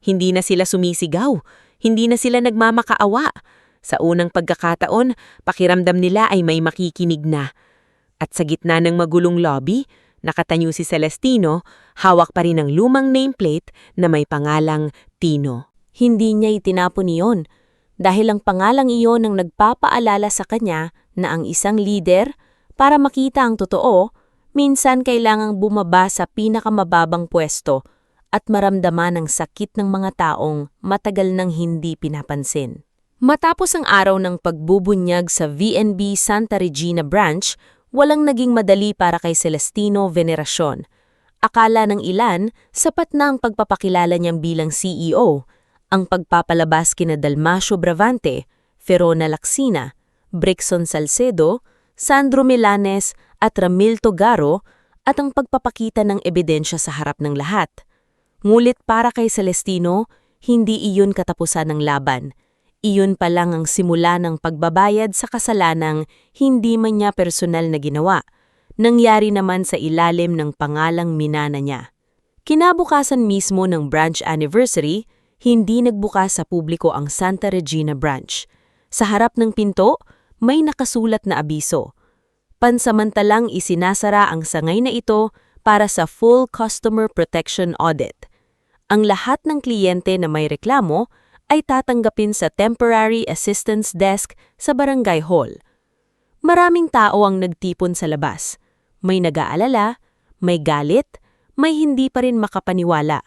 Hindi na sila sumisigaw, hindi na sila nagmamakaawa. Sa unang pagkakataon, pakiramdam nila ay may makikinig na. At sa gitna ng magulong lobby, nakatanyo si Celestino, hawak pa rin ang lumang nameplate na may pangalang Tino. Hindi niya itinapon iyon dahil ang pangalang iyon ang nagpapaalala sa kanya na ang isang leader, para makita ang totoo, minsan kailangang bumaba sa pinakamababang pwesto at maramdaman ang sakit ng mga taong matagal nang hindi pinapansin. Matapos ang araw ng pagbubunyag sa VNB Santa Regina branch, walang naging madali para kay Celestino Veneracion. Akala ng ilan, sapat na ang pagpapakilala niyang bilang CEO. Ang pagpapalabas kina Dalmasio Bravante, Verona Lacsina, Brixon Salcedo, Sandro Milanes at Ramilto Garo at ang pagpapakita ng ebidensya sa harap ng lahat. Ngulit para kay Celestino, hindi iyon katapusan ng laban. Iyon pa lang ang simula ng pagbabayad sa kasalanang hindi man niya personal na ginawa. Nangyari naman sa ilalim ng pangalang minana niya. Kinabukasan mismo ng branch anniversary, hindi nagbukas sa publiko ang Santa Regina branch. Sa harap ng pinto, may nakasulat na abiso. Pansamantalang isinasara ang sangay na ito para sa full customer protection audit. Ang lahat ng kliyente na may reklamo ay tatanggapin sa temporary assistance desk sa barangay hall. Maraming tao ang nagtipon sa labas. May nag-aalala, may galit, may hindi pa rin makapaniwala.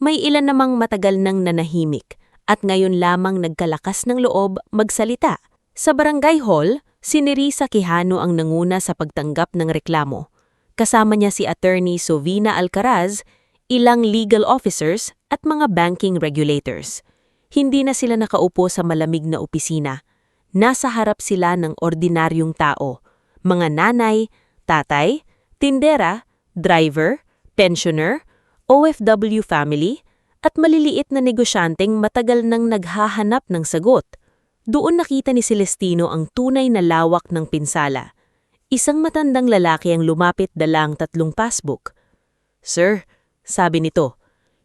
May ilan namang matagal nang nanahimik at ngayon lamang nagkalakas ng loob magsalita. Sa barangay hall, si Nerissa Quijano ang nanguna sa pagtanggap ng reklamo. Kasama niya si Attorney Sovina Alcaraz, ilang legal officers at mga banking regulators. Hindi na sila nakaupo sa malamig na opisina. Nasa harap sila ng ordinaryong tao, mga nanay, tatay, tindera, driver, pensioner, OFW family, at maliliit na negosyanteng matagal nang naghahanap ng sagot. Doon nakita ni Celestino ang tunay na lawak ng pinsala. Isang matandang lalaki ang lumapit dalang 3 passbook. "Sir," sabi nito,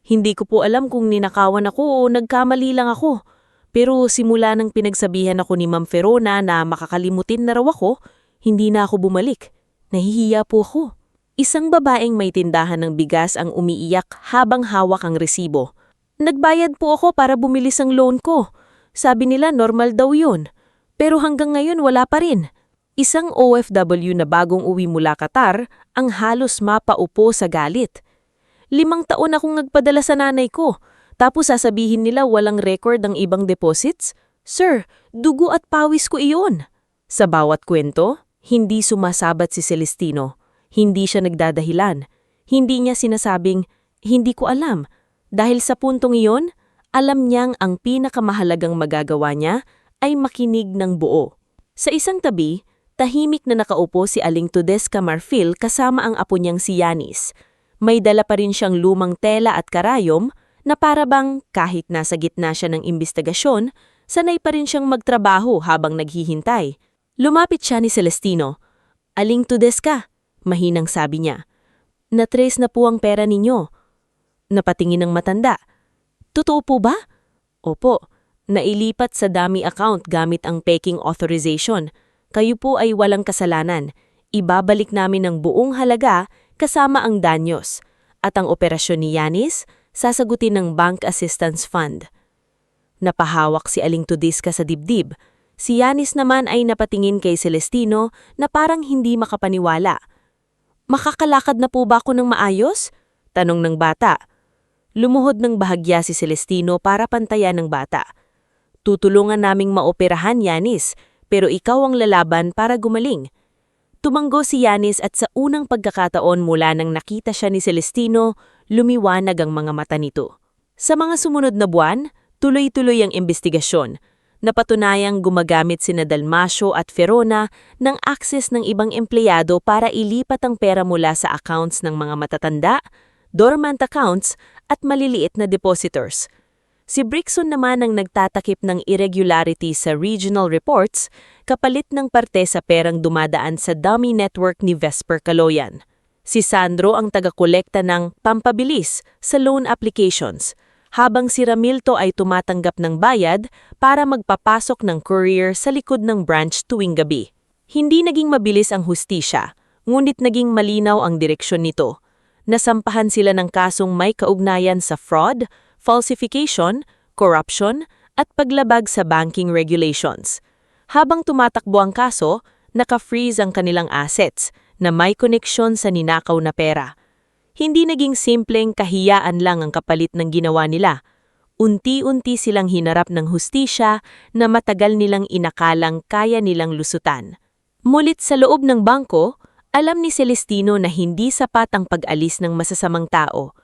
"hindi ko po alam kung ninakawan ako o nagkamali lang ako. Pero simula nang pinagsabihan ako ni Ma'am Ferona na makakalimutin na raw ako, hindi na ako bumalik. Nahihiya po ako." Isang babaeng may tindahan ng bigas ang umiiyak habang hawak ang resibo. "Nagbayad po ako para bumilis ang loan ko. Sabi nila normal daw yun. Pero hanggang ngayon wala pa rin." Isang OFW na bagong uwi mula Qatar ang halos mapaupo sa galit. 5 taon akong nagpadala sa nanay ko, tapos sasabihin nila walang record ang ibang deposits? Sir, dugo at pawis ko iyon. Sa bawat kwento, hindi sumasabat si Celestino. Hindi siya nagdadahilan. Hindi niya sinasabing, "Hindi ko alam." Dahil sa puntong iyon, alam niyang ang pinakamahalagang magagawa niya ay makinig ng buo. Sa isang tabi, tahimik na nakaupo si Aling Tudesca Marfil kasama ang apo niyang si Yanis. May dala pa rin siyang lumang tela at karayom na para bang kahit nasa gitna siya ng imbestigasyon, sanay pa rin siyang magtrabaho habang naghihintay. Lumapit siya ni Celestino. "Aling Tudesca," mahinang sabi niya. "Na-trace na po ang pera ninyo." Napatingin ng matanda. "Totoo po ba?" "Opo, nailipat sa dummy account gamit ang peking authorization. Kayo po ay walang kasalanan. Ibabalik namin ang buong halaga kasama ang danyos. At ang operasyon ni Yanis, sasagutin ng Bank Assistance Fund." Napahawak si Aling Tudesca sa dibdib. Si Yanis naman ay napatingin kay Celestino na parang hindi makapaniwala. "Makakalakad na po ba ako ng maayos?" tanong ng bata. Lumuhod ng bahagya si Celestino para pantayan ng bata. "Tutulungan naming maoperahan, Yanis, pero ikaw ang lalaban para gumaling." Tumanggo si Yanis at sa unang pagkakataon mula nang nakita siya ni Celestino, lumiwanag ang mga mata nito. Sa mga sumunod na buwan, tuloy-tuloy ang imbestigasyon. Napatunayang gumagamit sina Dalmasio at Ferona ng access ng ibang empleyado para ilipat ang pera mula sa accounts ng mga matatanda, dormant accounts at maliliit na depositors. Si Brixon naman ang nagtatakip ng irregularity sa regional reports kapalit ng parte sa perang dumadaan sa dummy network ni Vesper Caloyan. Si Sandro ang taga-kolekta ng pampabilis sa loan applications, habang si Ramilto ay tumatanggap ng bayad para magpapasok ng courier sa likod ng branch tuwing gabi. Hindi naging mabilis ang hustisya, ngunit naging malinaw ang direksyon nito. Nasampahan sila ng kasong may kaugnayan sa fraud, falsification, corruption, at paglabag sa banking regulations. Habang tumatakbo ang kaso, naka-freeze ang kanilang assets na may koneksyon sa ninakaw na pera. Hindi naging simpleng kahiyaan lang ang kapalit ng ginawa nila. Unti-unti silang hinarap ng hustisya na matagal nilang inakalang kaya nilang lusutan. Mulit sa loob ng bangko, alam ni Celestino na hindi sapat ang pag-alis ng masasamang tao.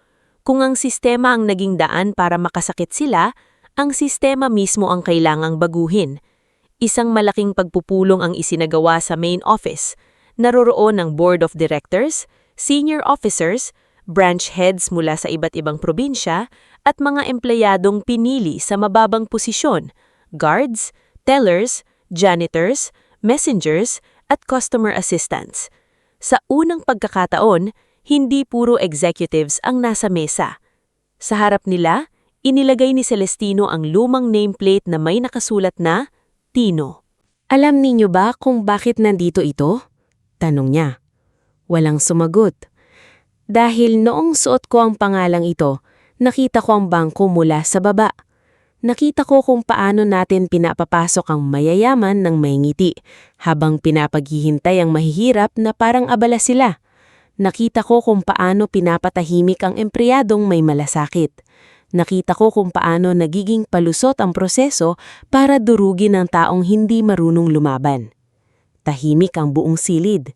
Kung ang sistema ang naging daan para makasakit sila, ang sistema mismo ang kailangang baguhin. Isang malaking pagpupulong ang isinagawa sa main office. Naroroon ang board of directors, senior officers, branch heads mula sa iba't ibang probinsya, at mga empleyadong pinili sa mababang posisyon, guards, tellers, janitors, messengers, at customer assistants. Sa unang pagkakataon, hindi puro executives ang nasa mesa. Sa harap nila, inilagay ni Celestino ang lumang nameplate na may nakasulat na Tino. Alam ninyo ba kung bakit nandito ito? Tanong niya. Walang sumagot. Dahil noong suot ko ang pangalang ito, nakita ko ang bangko mula sa baba. Nakita ko kung paano natin pinapapasok ang mayayaman ng may ngiti, habang pinapaghihintay ang mahihirap na parang abala sila. Nakita ko kung paano pinapatahimik ang empleyadong may malasakit. Nakita ko kung paano nagiging palusot ang proseso para durugin ang taong hindi marunong lumaban. Tahimik ang buong silid.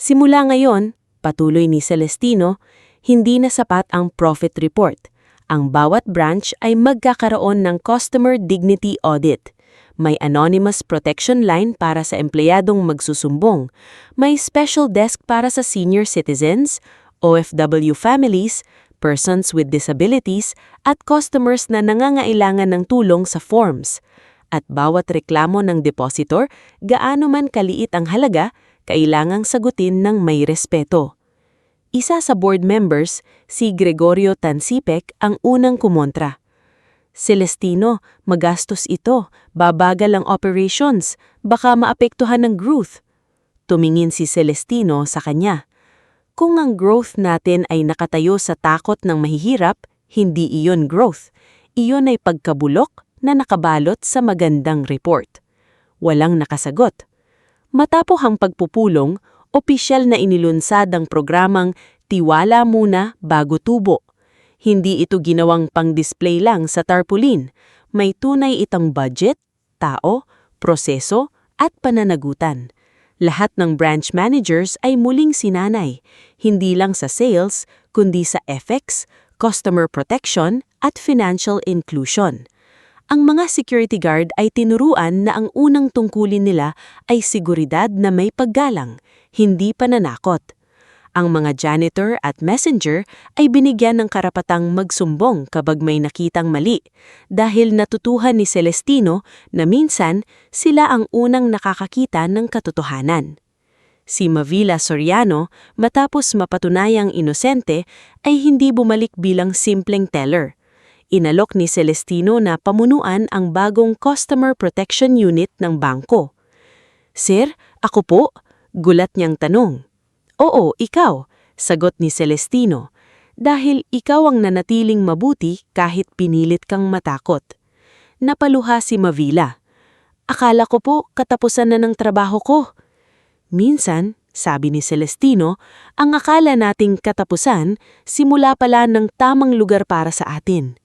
Simula ngayon, patuloy ni Celestino, hindi na sapat ang profit report. Ang bawat branch ay magkakaroon ng Customer Dignity Audit. May anonymous protection line para sa empleyadong magsusumbong. May special desk para sa senior citizens, OFW families, persons with disabilities, at customers na nangangailangan ng tulong sa forms. At bawat reklamo ng depositor, gaano man kaliit ang halaga, kailangang sagutin ng may respeto. Isa sa board members, si Gregorio Tansipec, ang unang kumontra. Celestino, magastos ito, babagal ang operations, baka maapektuhan ng growth. Tumingin si Celestino sa kanya. Kung ang growth natin ay nakatayo sa takot ng mahihirap, hindi iyon growth. Iyon ay pagkabulok na nakabalot sa magandang report. Walang nakasagot. Matapos ang pagpupulong, opisyal na inilunsad ang programang Tiwala Muna Bago Tubo. Hindi ito ginawang pang-display lang sa tarpaulin. May tunay itong budget, tao, proseso, at pananagutan. Lahat ng branch managers ay muling sinanay, hindi lang sa sales, kundi sa FX, customer protection, at financial inclusion. Ang mga security guard ay tinuruan na ang unang tungkulin nila ay seguridad na may paggalang, hindi pananakot. Ang mga janitor at messenger ay binigyan ng karapatang magsumbong kapag may nakitang mali, dahil natutuhan ni Celestino na minsan sila ang unang nakakakita ng katotohanan. Si Mavila Soriano, matapos mapatunayang inosente, ay hindi bumalik bilang simpleng teller. Inalok ni Celestino na pamunuan ang bagong Customer Protection Unit ng bangko. "Sir, ako po?" gulat niyang tanong. "Oo, ikaw," sagot ni Celestino, "dahil ikaw ang nanatiling mabuti kahit pinilit kang matakot." Napaluha si Mavila. "Akala ko po katapusan na ng trabaho ko." Minsan, sabi ni Celestino, ang akala nating katapusan, simula pala ng tamang lugar para sa atin.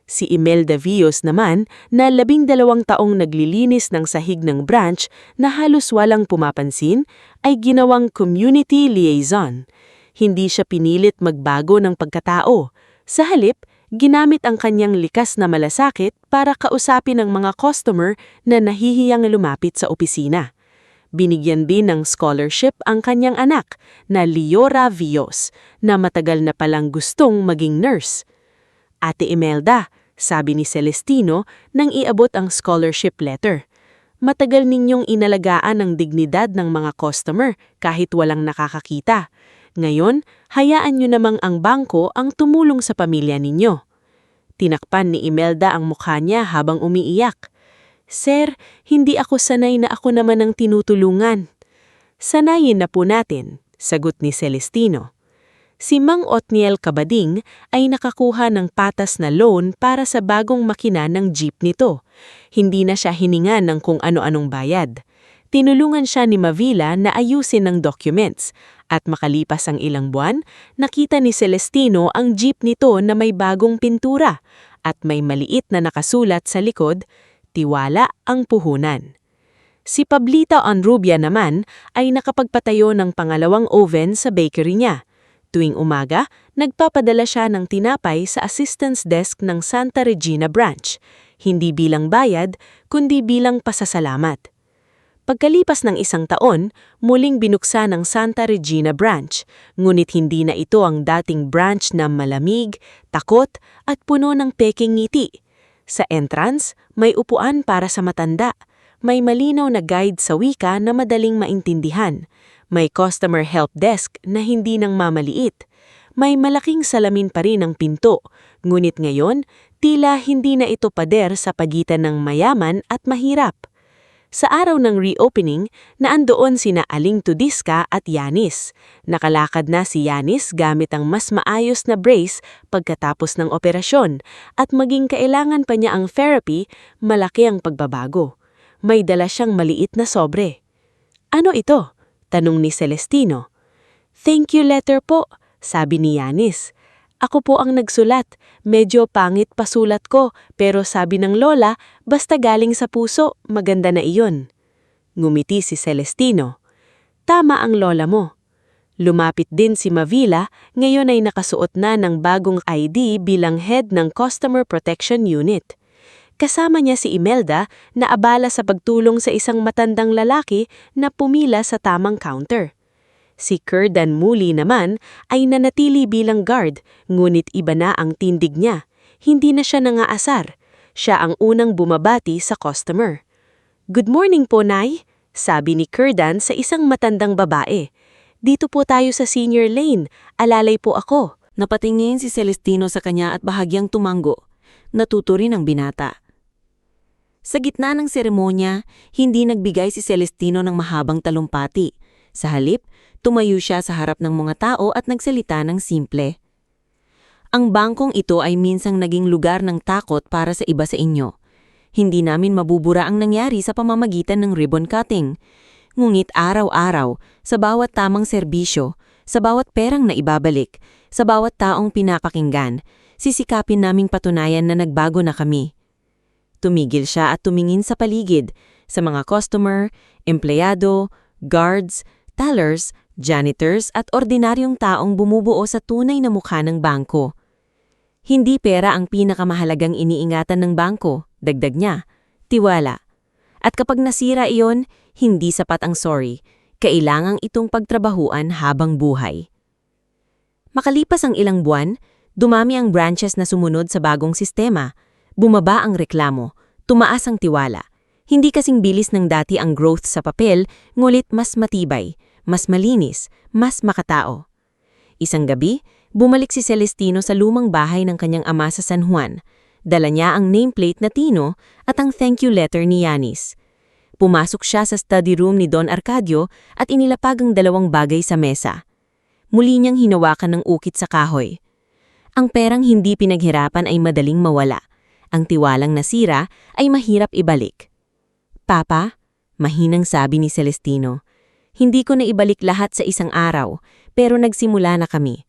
Si Imelda Vios naman, na 12 taong naglilinis ng sahig ng branch na halos walang pumapansin, ay ginawang community liaison. Hindi siya pinilit magbago ng pagkatao. Sa halip, ginamit ang kanyang likas na malasakit para kausapin ang mga customer na nahihiyang lumapit sa opisina. Binigyan din ng scholarship ang kanyang anak na Liora Vios, na matagal na palang gustong maging nurse. "Ate Imelda," sabi ni Celestino nang iabot ang scholarship letter, "matagal ninyong inalagaan ang dignidad ng mga customer kahit walang nakakakita. Ngayon, hayaan nyo namang ang bangko ang tumulong sa pamilya ninyo." Tinakpan ni Imelda ang mukha niya habang umiiyak. "Sir, hindi ako sanay na ako naman ang tinutulungan." "Sanayin na po natin," sagot ni Celestino. Si Mang Otniel Cabading ay nakakuha ng patas na loan para sa bagong makina ng jeep nito. Hindi na siya hiningan ng kung ano-anong bayad. Tinulungan siya ni Mavila na ayusin ang documents, at makalipas ang ilang buwan, nakita ni Celestino ang jeep nito na may bagong pintura at may maliit na nakasulat sa likod, "Tiwala ang puhunan." Si Pablita Onrubia naman ay nakapagpatayo ng pangalawang oven sa bakery niya. Tuwing umaga, nagpapadala siya ng tinapay sa assistance desk ng Santa Regina branch, hindi bilang bayad, kundi bilang pasasalamat. Pagkalipas ng 1 taon, muling binuksan ang Santa Regina branch, ngunit hindi na ito ang dating branch na malamig, takot at puno ng peking ngiti. Sa entrance, may upuan para sa matanda, may malinaw na guide sa wika na madaling maintindihan, may customer help desk na hindi nang mamaliit, may malaking salamin pa rin ang pinto, ngunit ngayon, tila hindi na ito pader sa pagitan ng mayaman at mahirap. Sa araw ng reopening, naandoon sina Aling Tudiska at Yanis. Nakalakad na si Yanis gamit ang mas maayos na brace pagkatapos ng operasyon at maging kailangan pa niya ang therapy, malaki ang pagbabago. May dala siyang maliit na sobre. "Ano ito?" tanong ni Celestino. "Thank you letter po," sabi ni Yanis. "Ako po ang nagsulat. Medyo pangit pasulat ko, pero sabi ng lola, basta galing sa puso, maganda na iyon." Ngumiti si Celestino. "Tama ang lola mo." Lumapit din si Mavila, ngayon ay nakasuot na ng bagong ID bilang head ng Customer Protection Unit. Kasama niya si Imelda na abala sa pagtulong sa isang matandang lalaki na pumila sa tamang counter. Si Curdan Muli naman ay nanatili bilang guard, ngunit iba na ang tindig niya. Hindi na siya nangaasar. Siya ang unang bumabati sa customer. "Good morning po, Nay," sabi ni Curdan sa isang matandang babae. "Dito po tayo sa senior lane. Alalay po ako." Napatingin si Celestino sa kanya at bahagyang tumango. Natuto rin ang binata. Sa gitna ng seremonya, hindi nagbigay si Celestino ng mahabang talumpati. Sa halip, tumayo siya sa harap ng mga tao at nagsalita ng simple. "Ang bangkong ito ay minsang naging lugar ng takot para sa iba sa inyo. Hindi namin mabubura ang nangyari sa pamamagitan ng ribbon cutting. Ngunit araw-araw, sa bawat tamang serbisyo, sa bawat perang na ibabalik, sa bawat taong pinapakinggan, sisikapin naming patunayan na nagbago na kami." Tumigil siya at tumingin sa paligid, sa mga customer, empleyado, guards, tellers, janitors at ordinaryong taong bumubuo sa tunay na mukha ng bangko. "Hindi pera ang pinakamahalagang iniingatan ng bangko," dagdag niya, "tiwala. At kapag nasira iyon, hindi sapat ang sorry. Kailangang itong pagtrabahuan habang buhay." Makalipas ang ilang buwan, dumami ang branches na sumunod sa bagong sistema. Bumaba ang reklamo, tumaas ang tiwala. Hindi kasing bilis ng dati ang growth sa papel, ngulit mas matibay, mas malinis, mas makatao. Isang gabi, bumalik si Celestino sa lumang bahay ng kanyang ama sa San Juan. Dala niya ang nameplate na Tino at ang thank you letter ni Yanis. Pumasok siya sa study room ni Don Arcadio at inilapag ang 2 bagay sa mesa. Muli niyang hinawakan ng ukit sa kahoy. Ang perang hindi pinaghirapan ay madaling mawala. Ang tiwalang nasira ay mahirap ibalik. "Papa," mahinang sabi ni Celestino, "hindi ko na ibalik lahat sa isang araw, pero nagsimula na kami."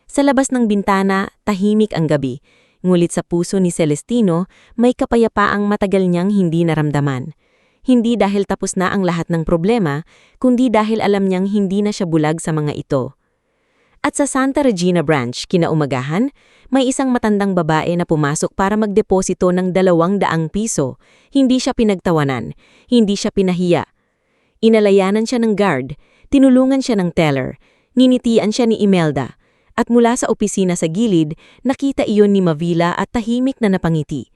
Sa labas ng bintana, tahimik ang gabi, ngulit sa puso ni Celestino may kapayapaang matagal niyang hindi naramdaman. Hindi dahil tapos na ang lahat ng problema, kundi dahil alam niyang hindi na siya bulag sa mga ito. At sa Santa Regina branch, kinaumagahan, may isang matandang babae na pumasok para magdeposito ng 200 piso. Hindi siya pinagtawanan, hindi siya pinahiya. Inalayanan siya ng guard, tinulungan siya ng teller, nginitian siya ni Imelda, at mula sa opisina sa gilid, nakita iyon ni Mavila at tahimik na napangiti.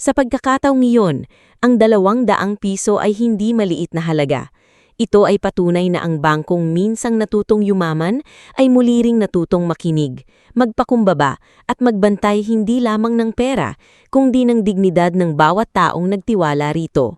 Sa pagkakataong iyon, ang 200 piso ay hindi maliit na halaga. Ito ay patunay na ang bangkong minsang natutong yumaman ay muli ring natutong makinig, magpakumbaba at magbantay hindi lamang ng pera, kundi ng dignidad ng bawat taong nagtiwala rito.